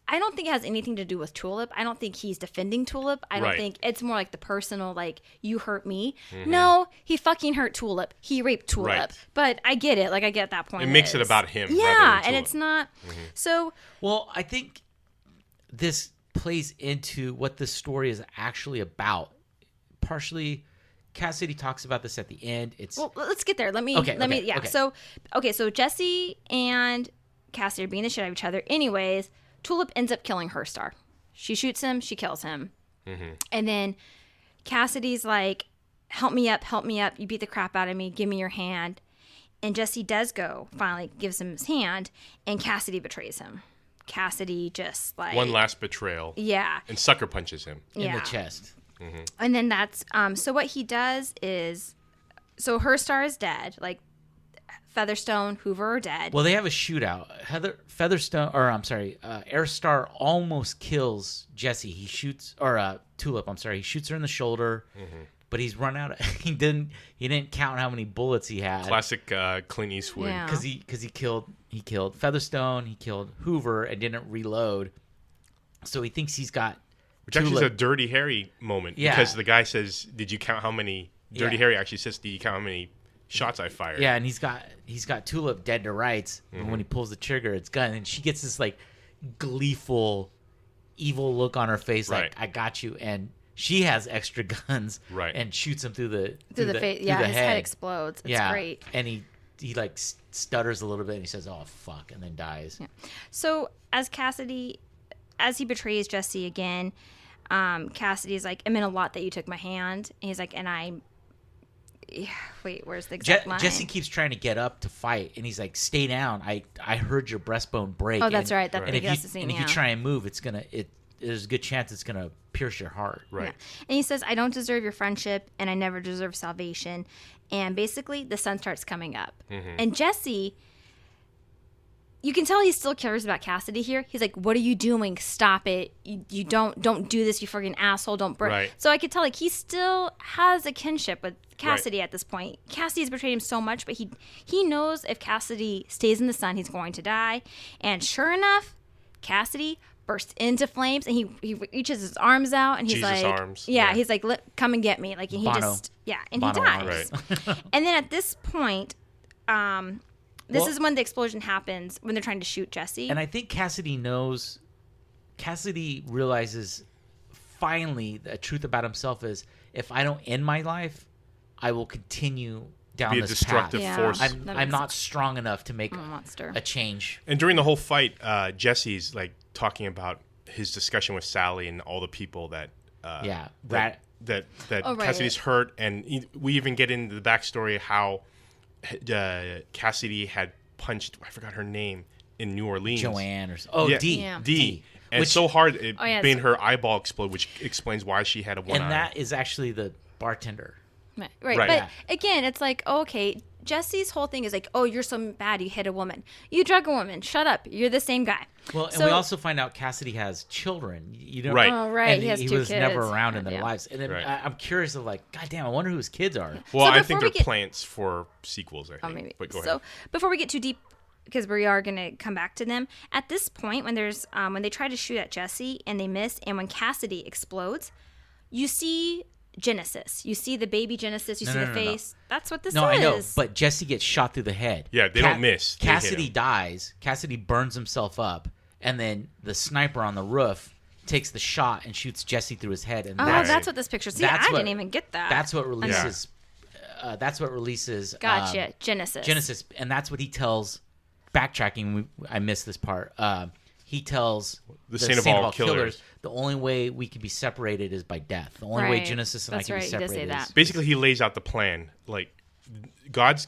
I don't think it has anything to do with Tulip. I don't think he's defending Tulip. I don't Right. think it's more like the personal, like, you hurt me. No, he fucking hurt Tulip. He raped Tulip. Right. But I get it. Like, I get that point. It makes it about him. Yeah, rather than and Tulip. it's not. So Well, I think this plays into what this story is actually about. Partially, Cassidy talks about this at the end. well, let's get there. Let me. Okay. So Jesse and Cassidy are beating the shit out of each other. Anyways, Tulip ends up killing Herr Starr. She shoots him. She kills him. And then Cassidy's like, help me up. You beat the crap out of me. Give me your hand. And Jesse does go, finally gives him his hand, and Cassidy betrays him. Cassidy just like... One last betrayal. Yeah. And sucker punches him. in the chest. And then that's... so what he does is... So Herr Starr is dead. Like, Featherstone, Hoover are dead. Well, they have a shootout. Herr Starr almost kills Jesse. He shoots, Tulip. I'm sorry. He shoots her in the shoulder, but he's run out. He didn't count how many bullets he had. Classic Clint Eastwood. Yeah. Because he killed Featherstone. He killed Hoover and didn't reload. So he thinks he's got. Which actually is a Dirty Harry moment. Yeah. Because the guy says, did you count how many... Dirty Yeah. Harry actually says, did you count how many shots I fired? Yeah, and he's got Tulip dead to rights. And when he pulls the trigger, it's gun. And she gets this like gleeful, evil look on her face, Right. like I got you. And she has extra guns, Right. And shoots him through the face. through Yeah, the his head explodes. It's great. And he like stutters a little bit, and he says, "Oh fuck," and then dies. Yeah. So as he betrays Jesse again, Cassidy's like, I'm in a lot that you took my hand. And he's like, and I... Wait, where's the exact line? Jesse keeps trying to get up to fight, and he's like, "Stay down. I heard your breastbone break." Oh, that's right. And if you try and move, there's a good chance it's gonna pierce your heart. Right. Yeah. And he says, "I don't deserve your friendship, and I never deserve salvation." And basically, the sun starts coming up, and Jesse. You can tell he still cares about Cassidy here. He's like, "What are you doing? Stop it! You don't do this. You freaking asshole! Don't break." Right. So I could tell like he still has a kinship with Cassidy at this point. Cassidy's betrayed him so much, but he knows if Cassidy stays in the sun, he's going to die. And sure enough, Cassidy bursts into flames, and he reaches his arms out, and he's Jesus like, arms. Yeah, he's like, "Come and get me!" Like, and he Bono. and Bono he dies. Right. And then at this point, this is when the explosion happens, when they're trying to shoot Jesse. And I think Cassidy realizes finally the truth about himself is, if I don't end my life, I will continue down Be a this destructive path. force. I'm not strong enough to make monster. a change. And during the whole fight, Jesse's like talking about his discussion with Sally and all the people that Cassidy's hurt, and we even get into the backstory of how Cassidy had punched, I forgot her name, in New Orleans. Joanne D. And which, so hard it made her eyeball explode, which explains why she had a one eye. And that is actually the bartender. Right. But again, it's like, okay, Jesse's whole thing is like, oh, you're so bad, you hit a woman. You drug a woman. Shut up. You're the same guy. Well, and we also find out Cassidy has children. You know, right. Oh, right. And he has 2 kids. Was never around in their lives. And then I'm curious of like, God damn, I wonder who his kids are. Well, I think they're plants for sequels, I think. Oh, maybe. But go ahead. So before we get too deep, because we are going to come back to them, at this point, when there's when they try to shoot at Jesse and they miss, and when Cassidy explodes, you see Genesis. You see the baby Genesis. You see the face. No. That's what this is. No, I know. But Jesse gets shot through the head. Yeah, they don't miss. Cassidy dies. Cassidy burns himself up. And then the sniper on the roof takes the shot and shoots Jesse through his head. And that's what this picture. See, I didn't even get that. That's what releases. That's what releases. Gotcha. Genesis. And that's what he tells. Backtracking, I missed this part. He tells the Saint of all killers, the only way we can be separated is by death. The only way Genesis and I can be separated is... Basically, he lays out the plan. Like, God's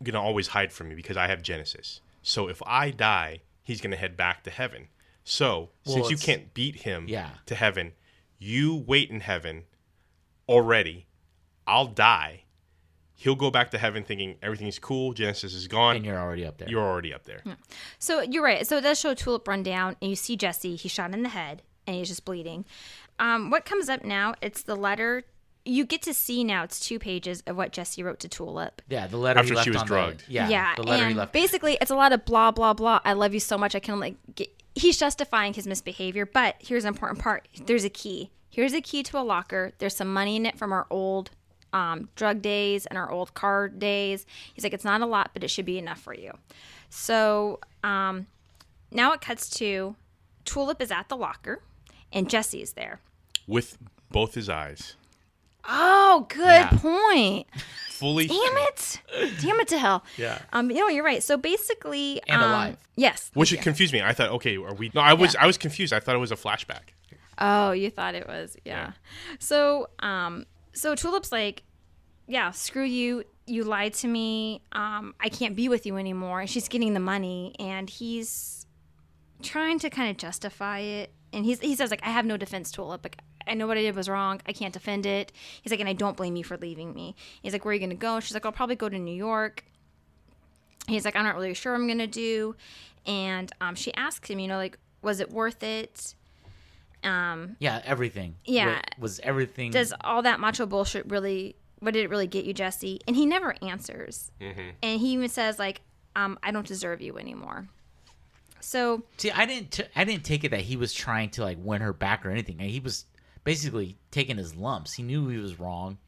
going to always hide from me because I have Genesis. So if I die, he's going to head back to heaven. So, since you can't beat him to heaven, you wait in heaven already. I'll die. He'll go back to heaven thinking everything's cool, Genesis is gone. And you're already up there. Yeah. So you're right. So it does show Tulip run down, and you see Jesse. He's shot in the head, and he's just bleeding. What comes up now, it's the letter. You get to see now, it's 2 pages of what Jesse wrote to Tulip. Yeah, the letter after he left she was on drugged. The letter he left. Basically, it's a lot of blah, blah, blah. I love you so much. I can he's justifying his misbehavior, but here's an important part. There's a key. Here's a key to a locker. There's some money in it from our old drug days and our old car days. He's like, it's not a lot, but it should be enough for you. So now it cuts to Tulip is at the locker and Jesse is there. With both his eyes. Oh, good point. Fully. Damn it to hell. Yeah. You're right. So basically, and alive. Yes. Which confused me. I thought, okay, are we? No, I was confused. I thought it was a flashback. Oh, you thought it was, yeah. So Tulip's like, yeah, screw you. You lied to me. I can't be with you anymore. And she's getting the money, and he's trying to kind of justify it. And he says, like, I have no defense, Tulip. Like, I know what I did was wrong. I can't defend it. He's like, and I don't blame you for leaving me. He's like, where are you going to go? She's like, I'll probably go to New York. He's like, I'm not really sure what I'm going to do. And she asks him, like, was it worth it? Yeah, everything. Yeah. Was everything... Does all that macho bullshit really... What did it really get you, Jesse? And he never answers. Mm-hmm. And he even says, like, I don't deserve you anymore. So... See, I didn't take it that he was trying to, like, win her back or anything. He was basically taking his lumps. He knew he was wrong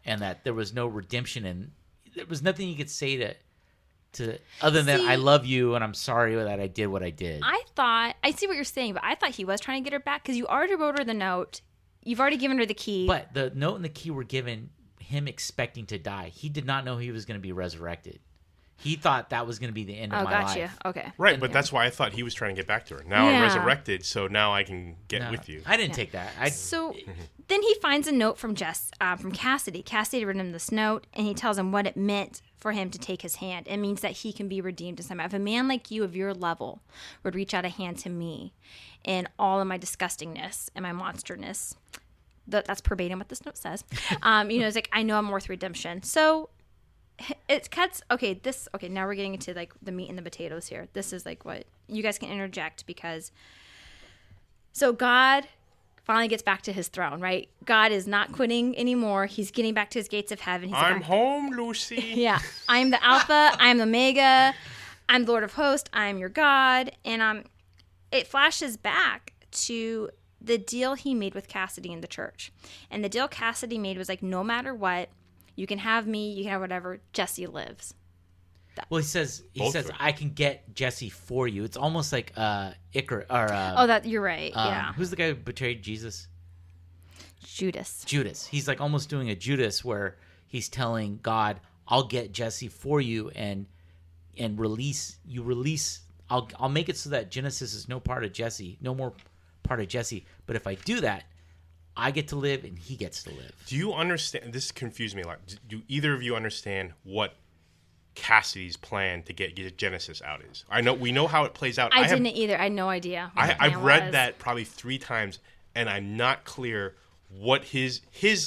and that there was no redemption, and there was nothing he could say to other than I love you and I'm sorry that I did what I did. I see what you're saying, but I thought he was trying to get her back because you already wrote her the note. You've already given her the key. But the note and the key were given him expecting to die. He did not know he was going to be resurrected. He thought that was going to be the end of my life. Okay. Right, but that's why I thought he was trying to get back to her. Now I'm resurrected, so now I can get with you. I didn't take that. So then he finds a note from Cassidy. Cassidy had written him this note, and he tells him what it meant for him to take his hand. It means that he can be redeemed in some way. If a man like you of your level would reach out a hand to me in all of my disgustingness and my monsterness, that's verbatim what this note says. It's like, I know I'm worth redemption. So it cuts. Okay, now we're getting into like the meat and the potatoes here. This is like what you guys can interject because. So God finally gets back to his throne, right? God is not quitting anymore. He's getting back to his gates of heaven. He's I'm home, Lucy. Yeah, I'm the Alpha. I'm the Omega. I'm the Lord of Hosts. I'm your God. And it flashes back to the deal he made with Cassidy in the church. And the deal Cassidy made was like, no matter what, you can have me, you can have whatever, Jesse lives. Well, he says, I can get Jesse for you. It's almost like Icar or you're right. Yeah. Who's the guy who betrayed Jesus? Judas. He's like almost doing a Judas where he's telling God, I'll get Jesse for you and release. I'll make it so that Genesis is no more part of Jesse. But if I do that, I get to live and he gets to live. Do you understand? This confused me a lot. Do either of you understand what Cassidy's plan to get Genesis out is? We know how it plays out. I didn't either. I had no idea. I've read that probably 3 times, and I'm not clear what his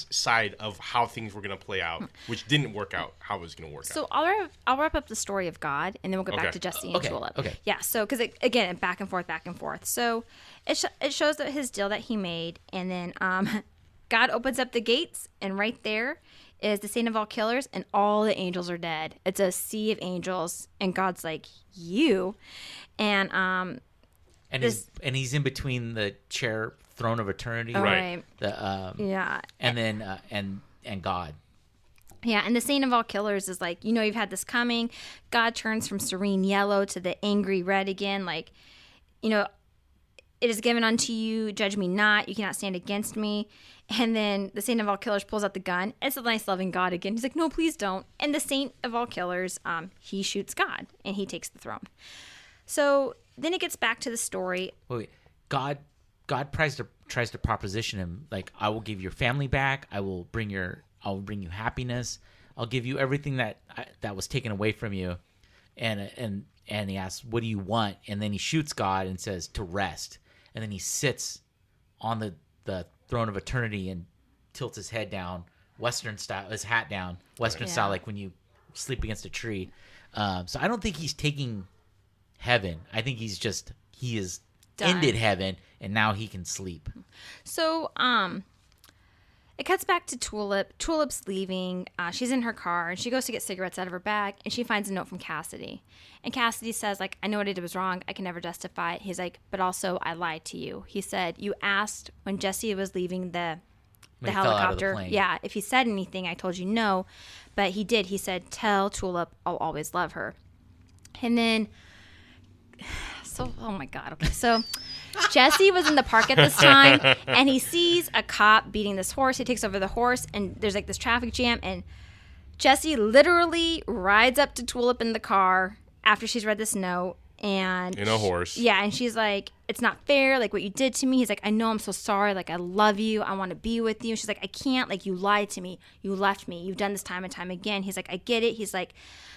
side of how things were going to play out, which didn't work out, how it was going to work out. So I'll wrap up the story of God, and then we'll get back to Jesse and Tulip. Okay. Yeah, so because, again, back and forth. So it shows that his deal that he made, and then God opens up the gates, and right there is the saint of all killers, and all the angels are dead. It's a sea of angels, and God's like, you. And he's in between the throne of eternity, right? And then and God. Yeah, and the saint of all killers is like, you've had this coming. God turns from serene yellow to the angry red again, like, it is given unto you, judge me not, you cannot stand against me. And then the saint of all killers pulls out the gun. It's a nice loving God again. He's like, no, please don't. And the saint of all killers, he shoots God, and he takes the throne. So then it gets back to the story. Wait. God tries to proposition him, like, I will give your family back. I will bring you happiness. I'll give you everything that was taken away from you. And he asks, what do you want? And then he shoots God and says to rest. And then he sits on the throne of eternity and tilts his head down, Western style, his hat down, Western style, like when you sleep against a tree. So I don't think he's taking heaven. I think he is ended heaven, and now he can sleep. So it cuts back to Tulip. Tulip's leaving. She's in her car, and she goes to get cigarettes out of her bag, and she finds a note from Cassidy. And Cassidy says, like, I know what I did was wrong. I can never justify it. He's like, but also I lied to you. He said, you asked when Jesse was leaving the helicopter. If he said anything, I told you no. But he did. He said, tell Tulip I'll always love her. And then, oh my God. Okay, so Jesse was in the park at this time, and he sees a cop beating this horse. He takes over the horse, and there's like this traffic jam, and Jesse literally rides up to Tulip in the car after she's read this note, and in a horse. Yeah, and she's like, it's not fair, like what you did to me. He's like, I know, I'm so sorry, like I love you, I want to be with you. She's like, I can't, like you lied to me, you left me, you've done this time and time again. He's like, I get it. He's like,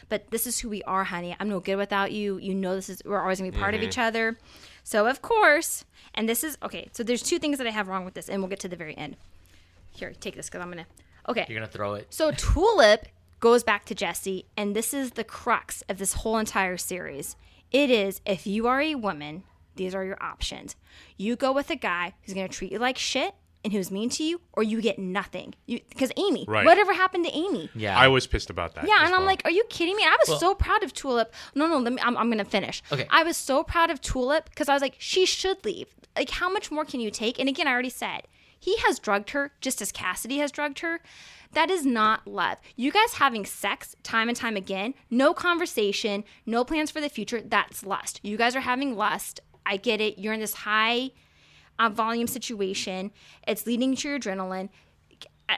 but this is who we are, honey. I'm no good without you. We're always gonna be part of each other. So of course, and this is okay, so there's 2 things that I have wrong with this, and we'll get to the very end. Here, take this, because I'm gonna You're gonna throw it. So Tulip goes back to Jesse, and this is the crux of this whole entire series. It is, if you are a woman, these are your options. You go with a guy who's going to treat you like shit and who's mean to you, or you get nothing. Because Amy, whatever happened to Amy? Yeah, I was pissed about that. Yeah, and I'm like, are you kidding me? And I was so proud of Tulip. No, I'm going to finish. Okay. I was so proud of Tulip because I was like, she should leave. Like, how much more can you take? And again, I already said, he has drugged her just as Cassidy has drugged her. That is not love. You guys having sex time and time again, no conversation, no plans for the future, that's lust. You guys are having lust. I get it. You're in this high volume situation. It's leading to your adrenaline.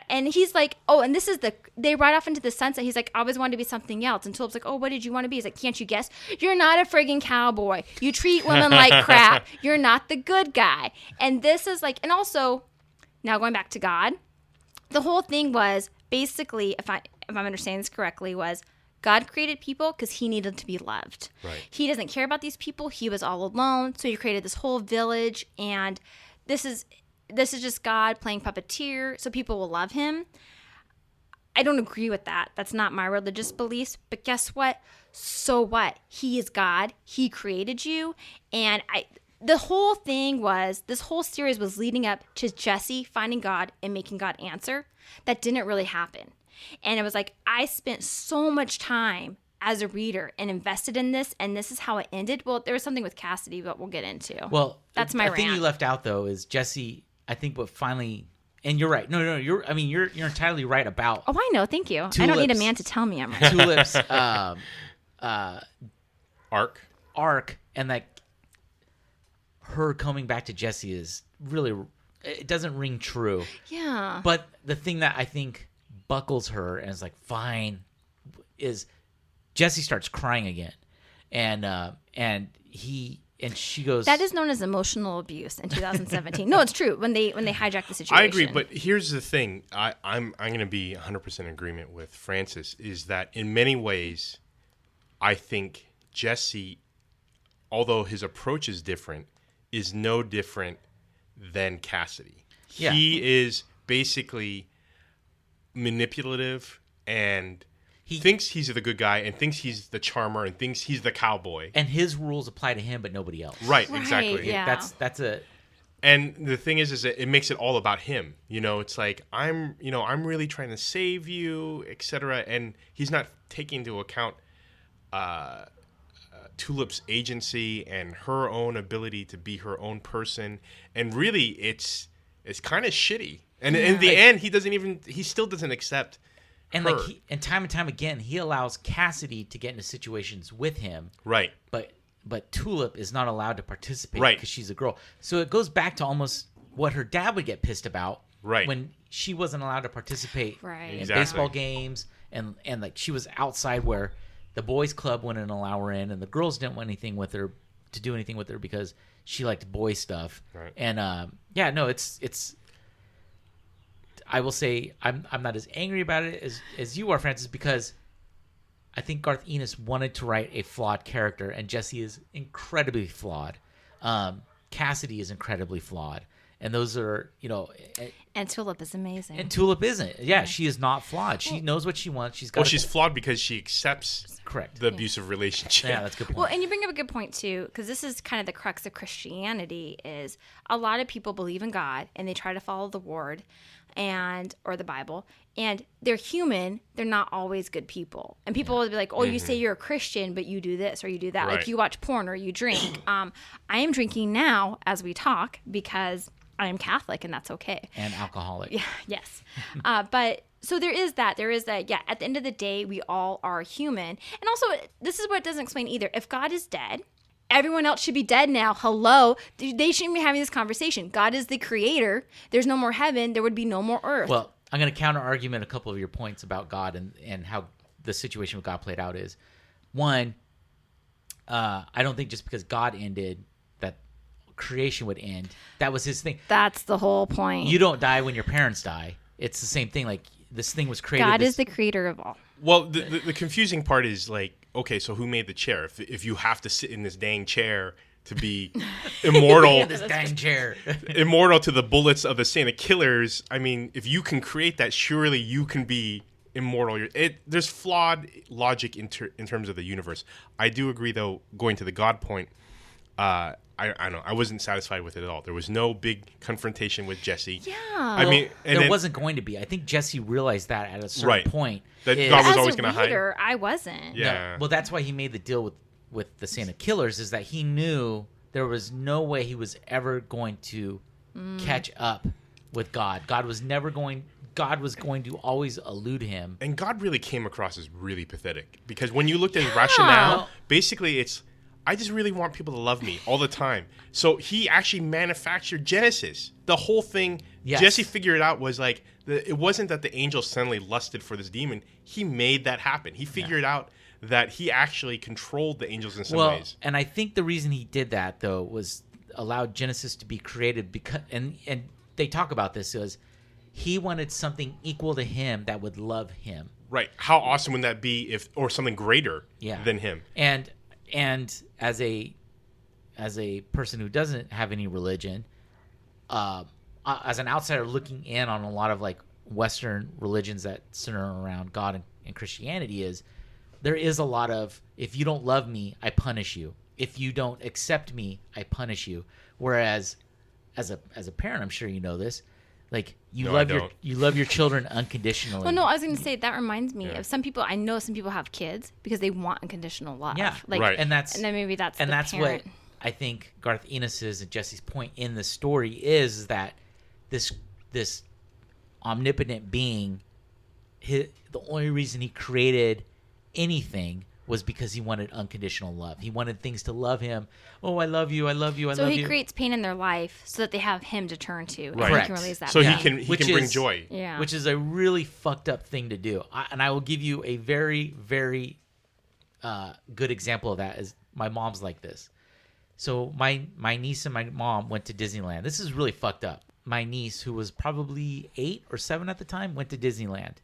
And he's like, oh, and this is they ride off into the sunset. He's like, I always wanted to be something else. And Tulip's like, oh, what did you want to be? He's like, can't you guess? You're not a friggin' cowboy. You treat women like crap. You're not the good guy. And this is like, and also, now going back to God, the whole thing was basically, if I'm understanding this correctly, was God created people because he needed to be loved. Right. He doesn't care about these people. He was all alone. So he created this whole village. And this is just God playing puppeteer so people will love him. I don't agree with that. That's not my religious beliefs. But guess what? So what? He is God. He created you. And the whole thing was, this whole series was leading up to Jesse finding God and making God answer. That didn't really happen. And it was like, I spent so much time as a reader and invested in this, and this is how it ended. Well, there was something with Cassidy, but we'll get into. Well, that's my rant. The thing you left out, though, is Jesse, I think what finally, and you're right. No, you're entirely right about. Oh, I know. Thank you. Tulips, I don't need a man to tell me I'm right. Tulip's arc, and like her coming back to Jesse is really, it doesn't ring true. Yeah. But the thing that I think buckles her and is like, fine, is Jesse starts crying again, and she goes, that is known as emotional abuse in 2017. No, it's true when they hijack the situation. I agree, but here's the thing: I'm going to be 100% in agreement with Francis. Is that in many ways, I think Jesse, although his approach is different, is no different than Cassidy. Yeah. He is basically manipulative and he thinks he's the good guy and thinks he's the charmer and thinks he's the cowboy. And his rules apply to him, but nobody else. Right, exactly. Yeah. That's a. And the thing is that it makes it all about him. It's like, I'm really trying to save you, etc. And he's not taking into account Tulip's agency and her own ability to be her own person. And really, it's kind of shitty. And in the end, he still doesn't accept and her. And time again, he allows Cassidy to get into situations with him. Right. But Tulip is not allowed to participate right. because she's a girl. So it goes back to almost what her dad would get pissed about. Right. When she wasn't allowed to participate right. in Exactly. baseball games and like she was outside where the boys club wouldn't allow her in and the girls didn't want anything with her to do anything with her because she liked boy stuff. Right. And it's I will say I'm not as angry about it as you are, Francis, because I think Garth Ennis wanted to write a flawed character, and Jesse is incredibly flawed. Cassidy is incredibly flawed, and those are And Tulip is amazing. And Tulip isn't. Yeah, she is not flawed. She knows what she wants. She's flawed because she accepts correct the abusive relationship. Yeah, that's a good point. Well, and you bring up a good point too, because this is kind of the crux of Christianity. Is a lot of people believe in God and they try to follow the Word, or the Bible, and they're human. They're not always good people. And people will be like, "Oh, you say you're a Christian, but you do this or you do that. Right. Like you watch porn or you drink." I am drinking now as we talk because I am Catholic, and that's okay. And alcoholic. Yeah. Yes. But so there is that. Yeah. At the end of the day, we all are human. And also, this is what it doesn't explain either. If God is dead, everyone else should be dead now. Hello. They shouldn't be having this conversation. God is the creator. There's no more heaven. There would be no more earth. Well, I'm going to counter argument a couple of your points about God and how the situation with God played out is. One, I don't think just because God ended that creation would end. That was his thing. That's the whole point. You don't die when your parents die. It's the same thing. Like this thing was created. God is the creator of all. Well, the confusing part is like, okay, so who made the chair? If you have to sit in this dang chair to be immortal, this dang chair, immortal to the bullets of the Santa killers. I mean, if you can create that, surely you can be immortal. There's flawed logic in terms of the universe. I do agree, though. Going to the God point, I don't know. I wasn't satisfied with it at all. There was no big confrontation with Jesse. Yeah. I mean, there wasn't going to be. I think Jesse realized that at a certain point. That God was always going to hide. I wasn't. Yeah. No, well, that's why he made the deal with the Santa killers, is that he knew there was no way he was ever going to catch up with God. God was going to always elude him. And God really came across as really pathetic, because when you looked at his rationale, basically it's, I just really want people to love me all the time. So he actually manufactured Genesis. The whole thing, yes. Jesse figured out was like, it wasn't that the angel suddenly lusted for this demon. He made that happen. He figured out that he actually controlled the angels in some ways. And I think the reason he did that, though, was allowed Genesis to be created because, and they talk about this, was he wanted something equal to him that would love him. Right. How awesome would that be or something greater than him? And as a person who doesn't have any religion, as an outsider looking in on a lot of like Western religions that center around God and Christianity, there is a lot of, if you don't love me, I punish you. If you don't accept me, I punish you. Whereas as a parent, I'm sure you know this, like you love your children unconditionally. Well, no, I was going to say that reminds me of some people. I know some people have kids because they want unconditional love. Yeah, like, right. And then maybe that's parent. What I think Garth Ennis's and Jesse's point in the story is that this omnipotent being, the only reason he created anything was because he wanted unconditional love. He wanted things to love him. Oh, I love you, I love you, I love you. So he creates pain in their life so that they have him to turn to. Right. And he can release that so pain. he can bring joy. Yeah. Which is a really fucked up thing to do. And I will give you a very, very good example of that. Is my mom's like this. So my niece and my mom went to Disneyland. This is really fucked up. My niece, who was probably 8 or 7 at the time, went to Disneyland.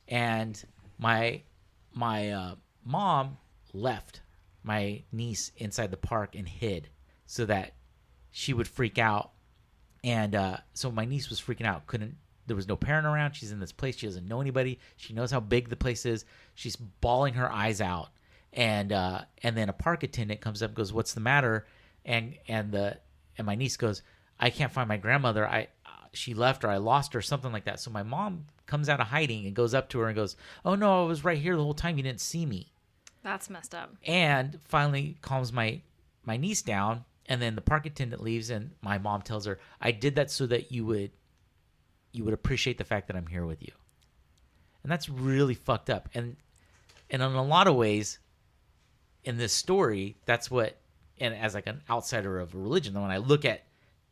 And my mom left my niece inside the park and hid so that she would freak out. And so my niece was freaking out. There was no parent around. She's in this place. She doesn't know anybody. She knows how big the place is. She's bawling her eyes out. And then a park attendant comes up and goes, "What's the matter?" And my niece goes, "I can't find my grandmother. She left, or I lost her," something like that. So my mom comes out of hiding and goes up to her and goes, "Oh no, I was right here the whole time. You didn't see me." That's messed up. And finally calms my niece down, and then the park attendant leaves, and my mom tells her, "I did that so that you would appreciate the fact that I'm here with you." And that's really fucked up. And in a lot of ways, in this story, that's what, and as like an outsider of religion, when I look at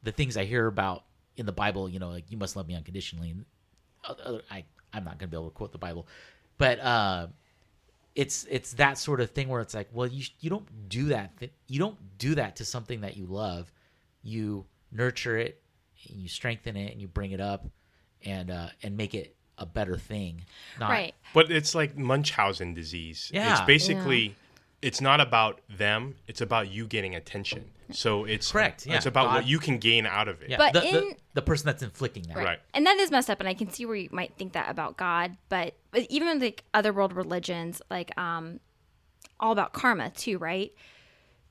the things I hear about in the Bible, like you must love me unconditionally. And I'm not going to be able to quote the Bible, but it's that sort of thing where it's like, well, you don't do that. You don't do that to something that you love. You nurture it, and you strengthen it, and you bring it up, and make it a better thing. Right. But it's like Munchausen disease. Yeah. It's basically, it's not about them. It's about you getting attention. So it's correct. Yeah. It's about what you can gain out of it. Yeah. But the person that's inflicting that. Right. And that is messed up, and I can see where you might think that about God. But even in like other world religions, like all about karma too, right?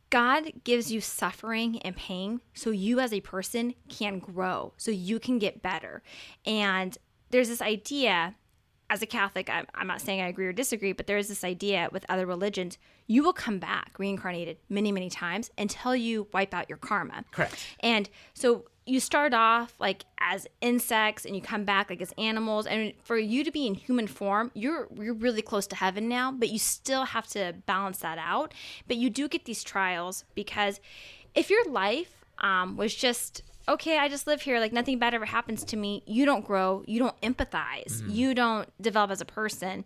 God gives you suffering and pain so you as a person can grow, so you can get better. And there's this idea, as a Catholic, I'm not saying I agree or disagree, but there is this idea with other religions, you will come back reincarnated many, many times until you wipe out your karma. Correct. And so you start off like as insects and you come back like as animals. And for you to be in human form, you're really close to heaven now, but you still have to balance that out. But you do get these trials because if your life was just, okay, I just live here, like nothing bad ever happens to me, you don't grow, you don't empathize, you don't develop as a person.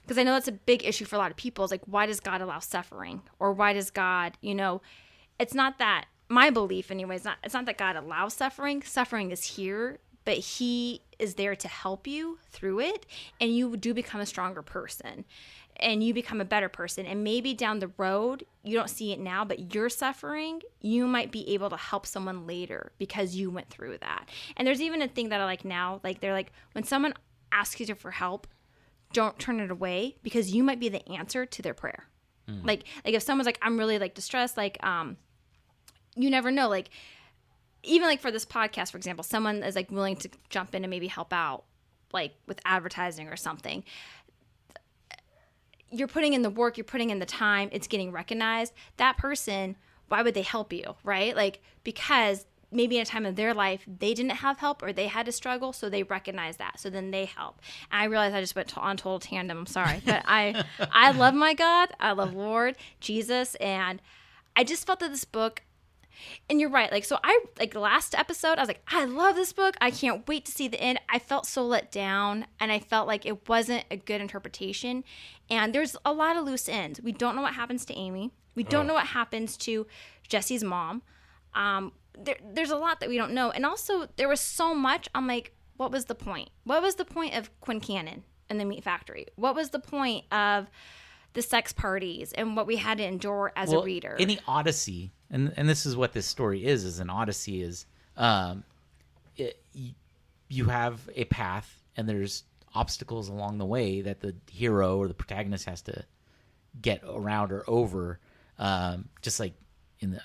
Because I know that's a big issue for a lot of people. It's like, why does God allow suffering? Or why does God, it's not that, my belief anyway, it's not that God allows suffering. Suffering is here, but he is there to help you through it. And you do become a stronger person. And you become a better person. And maybe down the road, you don't see it now, but your suffering, you might be able to help someone later because you went through that. And there's even a thing that I like now, like they're like, when someone asks you for help, don't turn it away because you might be the answer to their prayer. Like if someone's like, I'm really like distressed, like, you never know. Like, even like for this podcast, for example, someone is like willing to jump in and maybe help out, like with advertising or something. You're putting in the work, you're putting in the time, it's getting recognized. That person, why would they help you, right? Like, because maybe in a time of their life, they didn't have help or they had to struggle, so they recognize that. So then they help. And I realize I just went on total tandem. I'm sorry. But I love my God. I love Lord Jesus. And I just felt that this book, and you're right. Like, so I, like, last episode, I was like, I love this book. I can't wait to see the end. I felt so let down, and I felt like it wasn't a good interpretation. And there's a lot of loose ends. We don't know what happens to Amy. We don't know what happens to Jesse's mom. There's a lot that we don't know. And also, there was so much. I'm like, what was the point? What was the point of Quincannon and the meat factory? What was the point of the sex parties and what we had to endure as a reader? Any odyssey, and this is what this story is an odyssey is, you have a path and there's obstacles along the way that the hero or the protagonist has to get around or over. Just like in the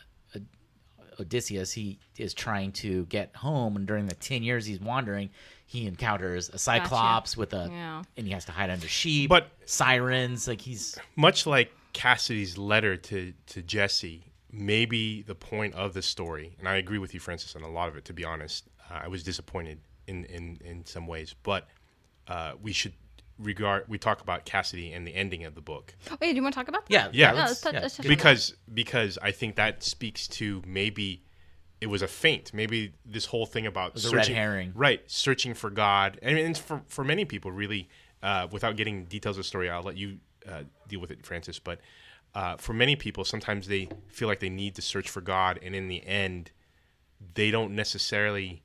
Odysseus, he is trying to get home, and during the 10 years he's wandering, he encounters a cyclops and he has to hide under sheep, but sirens. Like, he's much like Cassidy's letter to Jesse. Maybe the point of the story, and I agree with you, Francis, on a lot of it. To be honest, I was disappointed in some ways, but we should talk about Cassidy and the ending of the book. Wait, do you want to talk about that? Yeah. Let's touch on Because I think that speaks to maybe it was a feint. Maybe this whole thing about searching, red herring, right? Searching for God. I mean, it's for many people, really. Without getting details of the story, I'll let you deal with it, Francis. But for many people, sometimes they feel like they need to search for God, and in the end, they don't necessarily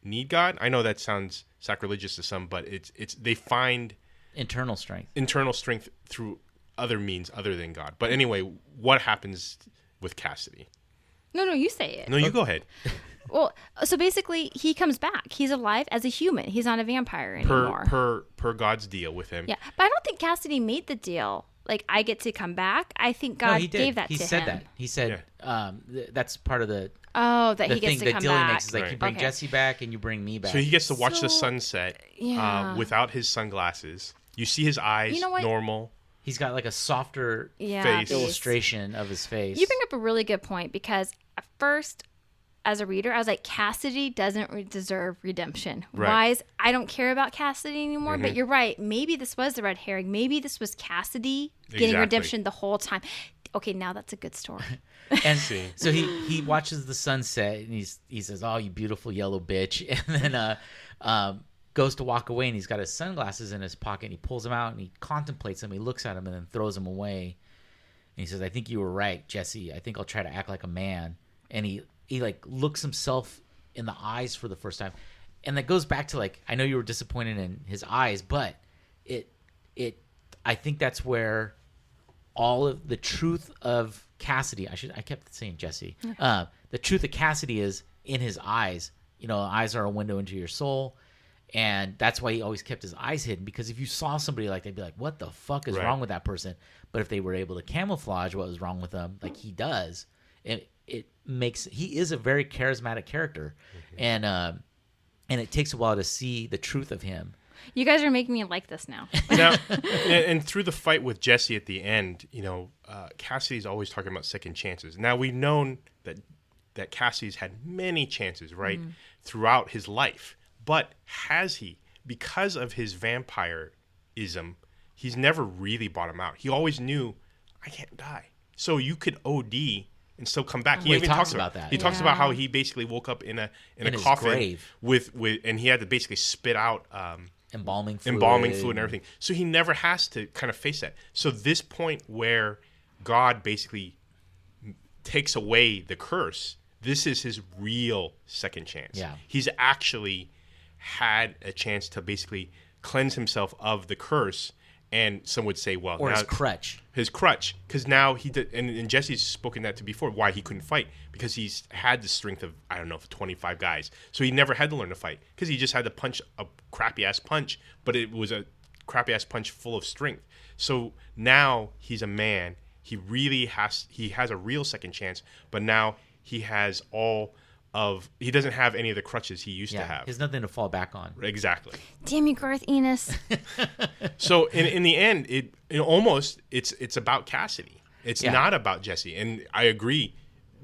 need God. I know that sounds sacrilegious to some, but it's they find internal strength through other means other than God. But anyway, what happens with Cassidy? No, you say it. No, you go ahead. Well, so basically, he comes back. He's alive as a human. He's not a vampire anymore. Per God's deal with him. Yeah, but I don't think Cassidy made the deal. Like, I get to come back. I think God gave that to him. He said that. He said that's part of the that he gets to come back. The thing that Dylan makes is like, right. you bring Jesse back and you bring me back. So he gets to watch the sunset without his sunglasses. You see his eyes normal. He's got like a softer face illustration of his face. You bring up a really good point, because at first, as a reader, I was like, Cassidy doesn't deserve redemption. Right. I don't care about Cassidy anymore. But you're right. Maybe this was the red herring. Maybe this was Cassidy getting redemption the whole time. Okay, now that's a good story. And so he watches the sunset, and he says, "Oh, you beautiful yellow bitch," and then goes to walk away, and he's got his sunglasses in his pocket, and he pulls them out, and he contemplates them, he looks at them, and then throws them away. And he says, "I think you were right, Jesse. I think I'll try to act like a man." And he like looks himself in the eyes for the first time. And that goes back to, like, I know you were disappointed in his eyes, but I think that's where all of the truth of Cassidy, I kept saying Jesse. The truth of Cassidy is in his eyes. You know, eyes are a window into your soul. And that's why he always kept his eyes hidden, because if you saw somebody like, they'd be like, what the fuck is wrong with that person? But if they were able to camouflage what was wrong with them, like he does, he is a very charismatic character. And it takes a while to see the truth of him. You guys are making me like this now. And through the fight with Jesse at the end, Cassidy's always talking about second chances. Now, we've known that Cassidy's had many chances, right, throughout his life. But has he? Because of his vampirism, he's never really bought him out. He always knew, I can't die. So you could OD and still come back. He even talks about that. He talks about how he basically woke up in a coffin grave. with and he had to basically spit out embalming fluid and everything. So he never has to kind of face that. So this point where God basically takes away the curse, this is his real second chance. Yeah. He's actually had a chance to basically cleanse himself of the curse. And some would say, well, or now, his crutch, because now he did, and Jesse's spoken that to before, why he couldn't fight, because he's had the strength of, I don't know, 25 guys, so he never had to learn to fight, because he just had to punch a crappy ass punch, but it was a crappy ass punch full of strength. So now he's a man. He has a real second chance, but now he has he doesn't have any of the crutches he used to have. He has nothing to fall back on. Exactly. Damn you, Garth Ennis. So in the end, it's about Cassidy. It's not about Jesse. And I agree,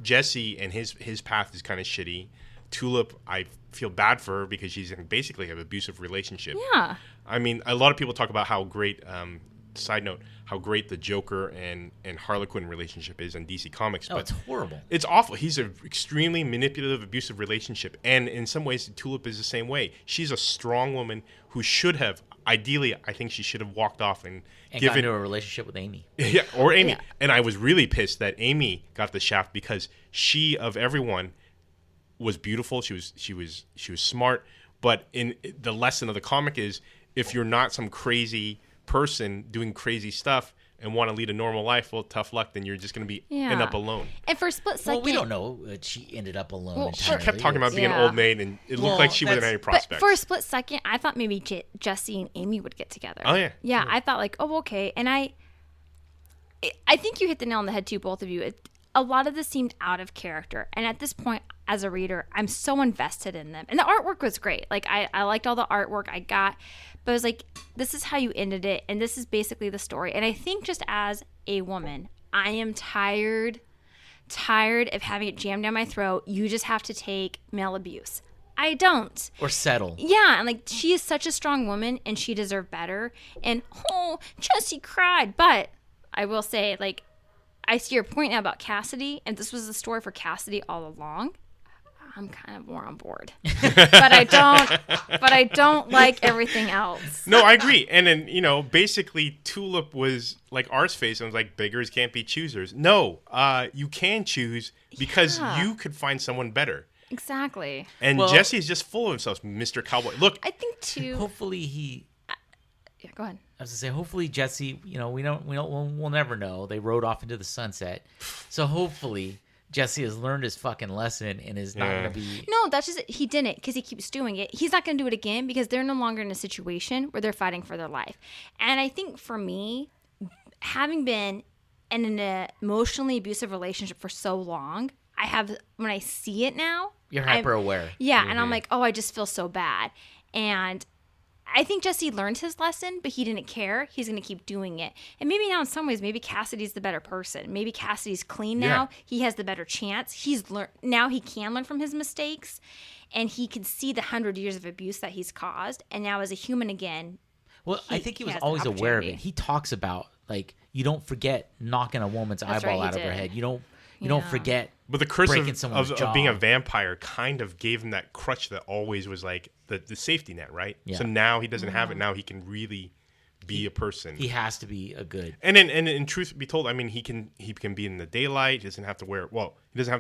Jesse and his path is kind of shitty. Tulip, I feel bad for her because she's in basically an abusive relationship. Yeah. I mean, a lot of people talk about how great side note how great the Joker and Harley Quinn relationship is in DC Comics. Oh, but it's horrible. It's awful. He's an extremely manipulative, abusive relationship. And in some ways, Tulip is the same way. She's a strong woman who should have, ideally, I think she should have walked off and given... got into a relationship with Amy. Yeah, or Amy. Yeah. And I was really pissed that Amy got the shaft because she, of everyone, was beautiful. She was smart. But in the lesson of the comic is, if you're not some crazy person doing crazy stuff and want to lead a normal life, well, tough luck. Then you're just going to be end up alone. And for a split second, Well, we don't know that she ended up alone. She entirely. kept talking about being an old maid, and it looked like she wasn't any prospects. But for a split second, I thought maybe Jesse and Amy would get together. Oh yeah. Yeah, I thought like, oh, okay. And I think you hit the nail on the head too, both of you. A lot of this seemed out of character, and at this point, as a reader, I'm so invested in them. And the artwork was great. Like I liked all the artwork I got, but it was like, this is how you ended it, and this is basically the story. And I think just as a woman, I am tired of having it jammed down my throat. You just have to take male abuse. I don't. Or settle. Yeah, and like she is such a strong woman, and she deserved better. And Jesse cried, but I will say, like, I see your point now about Cassidy, and this was the story for Cassidy all along. I'm kind of more on board, but I don't like everything else. No, I agree. And then basically Tulip was like Arseface and was like, beggars can't be choosers. No, you can choose because you could find someone better. Exactly. And Jesse's just full of himself, Mr. Cowboy. Look, I think too. Hopefully he. Yeah, go ahead. I was gonna say, hopefully Jesse. We'll never know. They rode off into the sunset, so hopefully Jesse has learned his fucking lesson and is not gonna be. No, that's just it. He didn't because he keeps doing it. He's not gonna do it again because they're no longer in a situation where they're fighting for their life. And I think for me, having been in an emotionally abusive relationship for so long, when I see it now, You're hyper aware. Yeah, and I'm like, oh, I just feel so bad. And I think Jesse learned his lesson, but he didn't care. He's going to keep doing it. And maybe now in some ways, maybe Cassidy's the better person. Maybe Cassidy's clean now. Yeah. He has the better chance. Now he can learn from his mistakes, and he can see the 100 years of abuse that he's caused. And now as a human again, well, I think he was always aware of it. He talks about, like, you don't forget knocking a woman's eyeball out of her head. You don't forget. But the curse of being a vampire kind of gave him that crutch that always was like the safety net, right? Yeah. So now he doesn't have it. Now he can really be a person. He has to be a good. And in truth be told, I mean, he can be in the daylight. He doesn't have to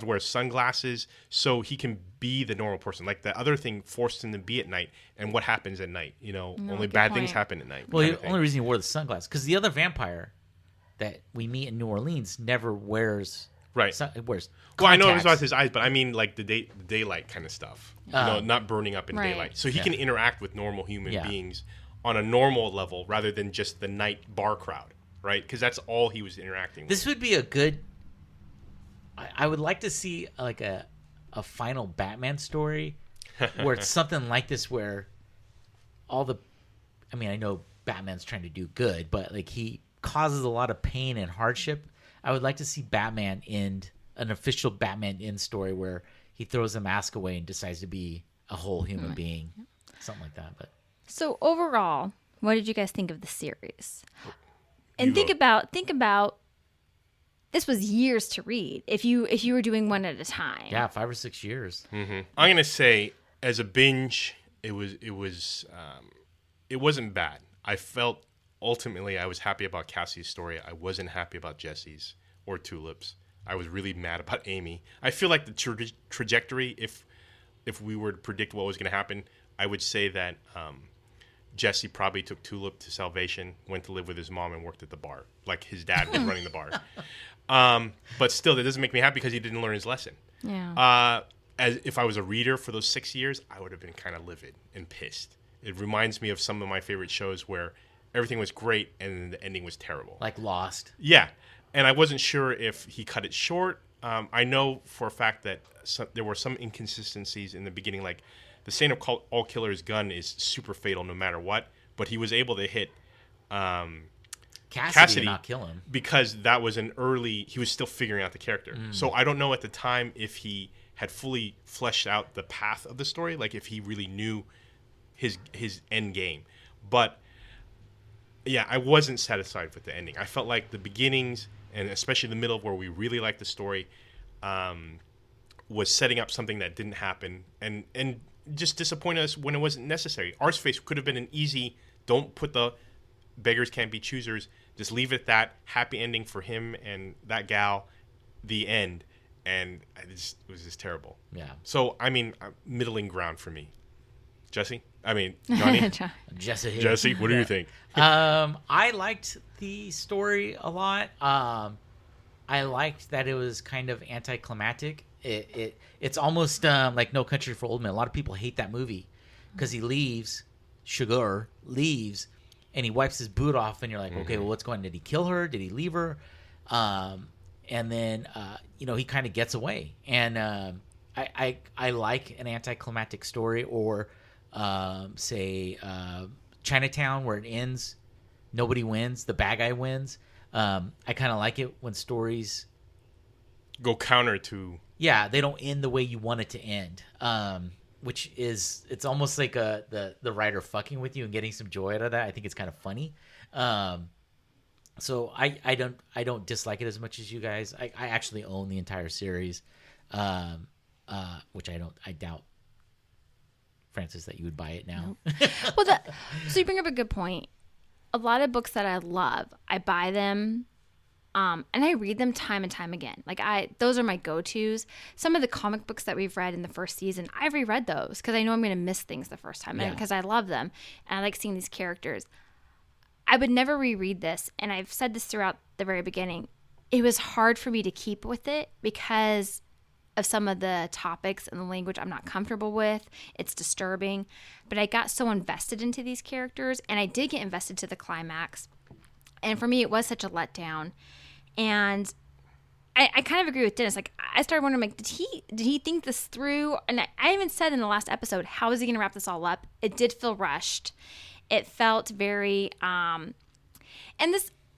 wear sunglasses, so he can be the normal person. Like the other thing forced him to be at night. And what happens at night? Only bad things happen at night. Well, the only reason he wore the sunglasses because the other vampire that we meet in New Orleans never wears. Right. It wears contacts. Well, I know it was about his eyes, but I mean like the daylight kind of stuff. Not burning up in daylight. So he can interact with normal human beings on a normal level rather than just the night bar crowd, right? Because that's all he was interacting with. This would be a good... I would like to see like a final Batman story where it's something like this where all the... I mean, I know Batman's trying to do good, but like he causes a lot of pain and hardship. I would like to see Batman end an official Batman end story where he throws the mask away and decides to be a whole human being, something like that. But so overall, what did you guys think of the series? And think about this was years to read if you were doing one at a time. Yeah, 5 or 6 years. Mm-hmm. I'm gonna say as a binge, it wasn't bad. I felt. Ultimately, I was happy about Cassie's story. I wasn't happy about Jesse's or Tulip's. I was really mad about Amy. I feel like the trajectory, if we were to predict what was going to happen, I would say that Jesse probably took Tulip to salvation, went to live with his mom, and worked at the bar. Like his dad was running the bar. But still, that doesn't make me happy because he didn't learn his lesson. Yeah. As if I was a reader for those 6 years, I would have been kind of livid and pissed. It reminds me of some of my favorite shows where everything was great, and the ending was terrible. Like Lost. Yeah, and I wasn't sure if he cut it short. I know for a fact that there were some inconsistencies in the beginning, like the Saint of All Killers gun is super fatal no matter what, but he was able to hit Cassidy and not kill him. Because that was he was still figuring out the character. So I don't know at the time if he had fully fleshed out the path of the story, like if he really knew his end game. But I wasn't satisfied with the ending. I felt like the beginnings, and especially the middle where we really liked the story, was setting up something that didn't happen, and just disappointed us when it wasn't necessary. Arseface could have been an easy, don't put the beggars can't be choosers, just leave it at that, happy ending for him and that gal, the end. And it was just terrible. Yeah. So, I mean, middling ground for me. Jesse? I mean, Johnny? Jesse, what do you think? I liked the story a lot. I liked that it was kind of anticlimactic. It's almost like No Country for Old Men. A lot of people hate that movie because he leaves, Sugar leaves, and he wipes his boot off, and you're like, okay, well, what's going on? Did he kill her? Did he leave her? And then, he kind of gets away. And I like an anticlimactic story, or say Chinatown, where it ends, nobody wins, the bad guy wins. I kind of like it when stories go counter to... Yeah, they don't end the way you want it to end, which is, it's almost like the writer fucking with you and getting some joy out of that. I think it's kind of funny. So I don't dislike it as much as you guys. I actually own the entire series, which I doubt, Francis, that you would buy it now. Nope. Well, so you bring up a good point. A lot of books that I love, I buy them, and I read them time and time again. Like those are my go-tos. Some of the comic books that we've read in the first season, I've reread those because I know I'm going to miss things the first time, because I love them and I like seeing these characters. I would never reread this, and I've said this throughout the very beginning. It was hard for me to keep with it because of some of the topics and the language I'm not comfortable with. It's disturbing, but I got so invested into these characters, and I did get invested to the climax. And for me, it was such a letdown. And I kind of agree with Dennis. Like, I started wondering, like, did he think this through? And I even said in the last episode, how is he going to wrap this all up? It did feel rushed. It felt very, and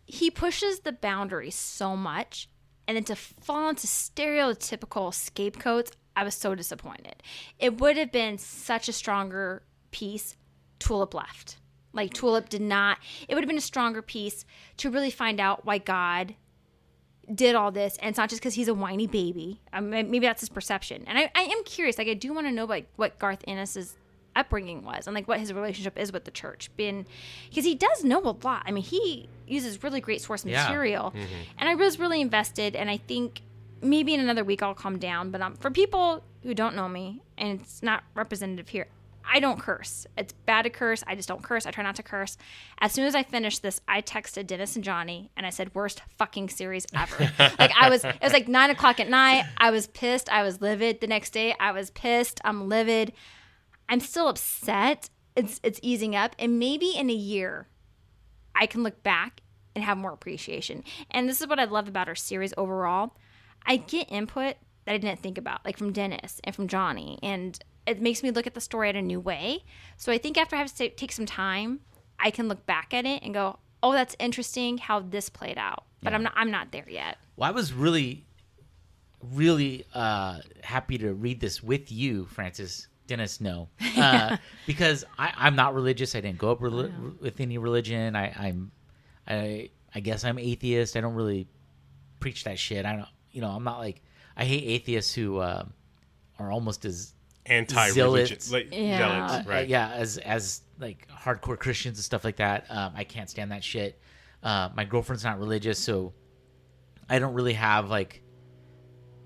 he pushes the boundaries so much, and then to fall into stereotypical scapegoats, I was so disappointed. It would have been such a stronger piece. Tulip left. Like, Tulip did not, it would have been a stronger piece to really find out why God did all this, and it's not just because he's a whiny baby. Maybe that's his perception. And I am curious. Like, I do want to know, like, what Garth Ennis's upbringing was and like what his relationship is with the church, because he does know a lot. I mean, he uses really great source material, and I was really invested. And I think maybe in another week I'll calm down. But for people who don't know me, and it's not representative here, I don't curse. It's bad to curse. I just don't curse. I try not to curse. As soon as I finished this, I texted Dennis and Johnny, and I said, worst fucking series ever. Like, it was like 9:00 at night. I was pissed. I was livid. The next day I was pissed. I'm livid. I'm still upset. It's easing up. And maybe in a year, I can look back and have more appreciation. And this is what I love about our series overall. I get input that I didn't think about, like from Dennis and from Johnny. And it makes me look at the story in a new way. So I think after I have to take some time, I can look back at it and go, oh, that's interesting how this played out. But I'm not there yet. Well, I was really, really happy to read this with you, Francis. Dennis, no, because I'm not religious. I didn't go up with any religion. I guess I'm atheist. I don't really preach that shit. I'm not like, I hate atheists who are almost as anti-religion, zealots, right? As like hardcore Christians and stuff like that. I can't stand that shit. My girlfriend's not religious, so I don't really have like,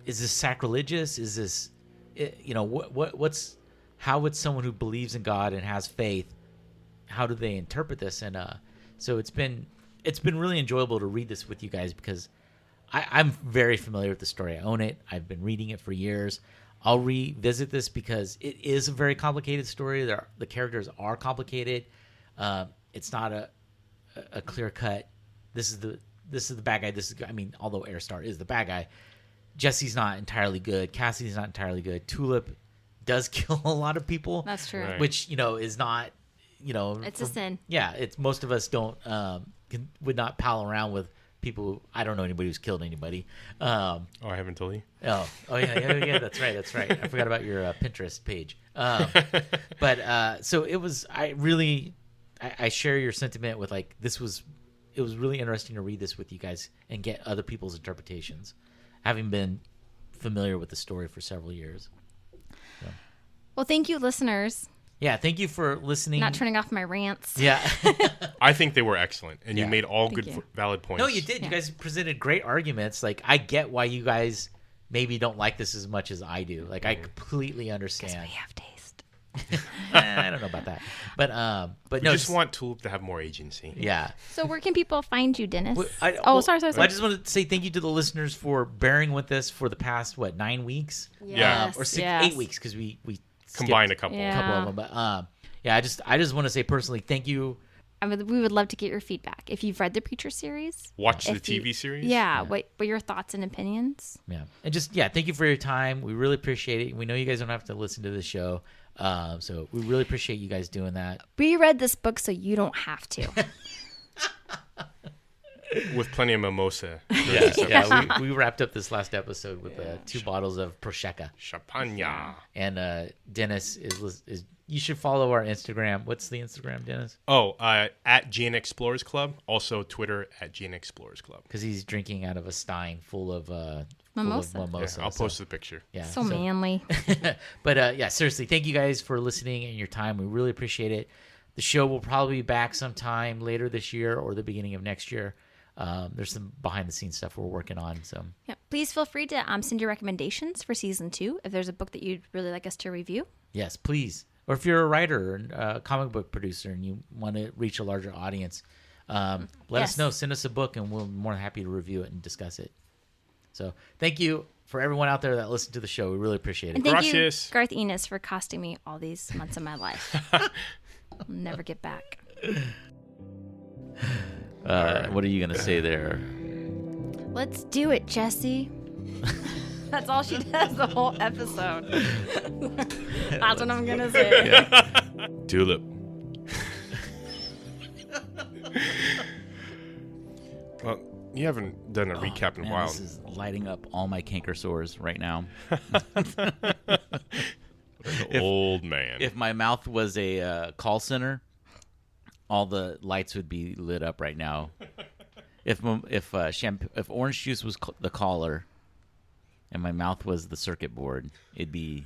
is this sacrilegious? Is this, what's how would someone who believes in God and has faith, how do they interpret this? And so it's been really enjoyable to read this with you guys, because I'm very familiar with the story. I own it. I've been reading it for years. I'll revisit this because it is a very complicated story. The characters are complicated. It's not a clear cut. This is the bad guy. Although Herr Starr is the bad guy, Jesse's not entirely good. Cassidy's not entirely good. Tulip does kill a lot of people. That's true. Right. Which, is not, it's a sin. Yeah. It's, most of us don't, would not pal around with people who, I don't know anybody who's killed anybody. I haven't told you. Oh yeah. That's right. I forgot about your Pinterest page. But so it was, I I share your sentiment with like it was really interesting to read this with you guys and get other people's interpretations, having been familiar with the story for several years. So. Well, thank you, listeners. Yeah, thank you for listening. Not turning off my rants. Yeah. I think they were excellent, and you made all valid points. No, you did. Yeah. You guys presented great arguments. Like, I get why you guys maybe don't like this as much as I do. Like, I completely understand. Because we have taste. I don't know about that. But no. I just want Tulip to have more agency. Yeah. So where can people find you, Dennis? Sorry. I just want to say thank you to the listeners for bearing with us for the past, 9 weeks? Yes. Or 8 weeks, because we combined a couple of them. But I just want to say personally, thank you. We would love to get your feedback. If you've read the Preacher series, watch the TV series. Yeah. What are your thoughts and opinions? Yeah, and thank you for your time. We really appreciate it. We know you guys don't have to listen to the show, so we really appreciate you guys doing that. We read this book so you don't have to. With plenty of mimosa. We wrapped up this last episode with 2 bottles of Prosecco. Champagne. And Dennis is. You should follow our Instagram. What's the Instagram, Dennis? At Gene Explorers Club. Also Twitter at Gene Explorers Club. Because he's drinking out of a stein full of mimosa. Yeah, I'll post the picture. Yeah, so manly. But seriously, thank you guys for listening and your time. We really appreciate it. The show will probably be back sometime later this year or the beginning of next year. There's some behind the scenes stuff we're working on. So please feel free to send your recommendations for season 2 if there's a book that you'd really like us to review. Yes, please. Or if you're a writer and a comic book producer and you want to reach a larger audience, let us know. Send us a book and we'll be more than happy to review it and discuss it. So thank you for everyone out there that listened to the show. We really appreciate it. And thank you, Garth Ennis, for costing me all these months of my life. I'll never get back. What are you going to say there? Let's do it, Jesse. That's all she does the whole episode. That's what I'm going to say. Yeah. Tulip. Well, you haven't done a recap in a while. This is lighting up all my canker sores right now. Old man. If my mouth was a call center, all the lights would be lit up right now. If orange juice was the caller and my mouth was the circuit board, it'd be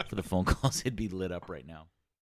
for the phone calls. It'd be lit up right now.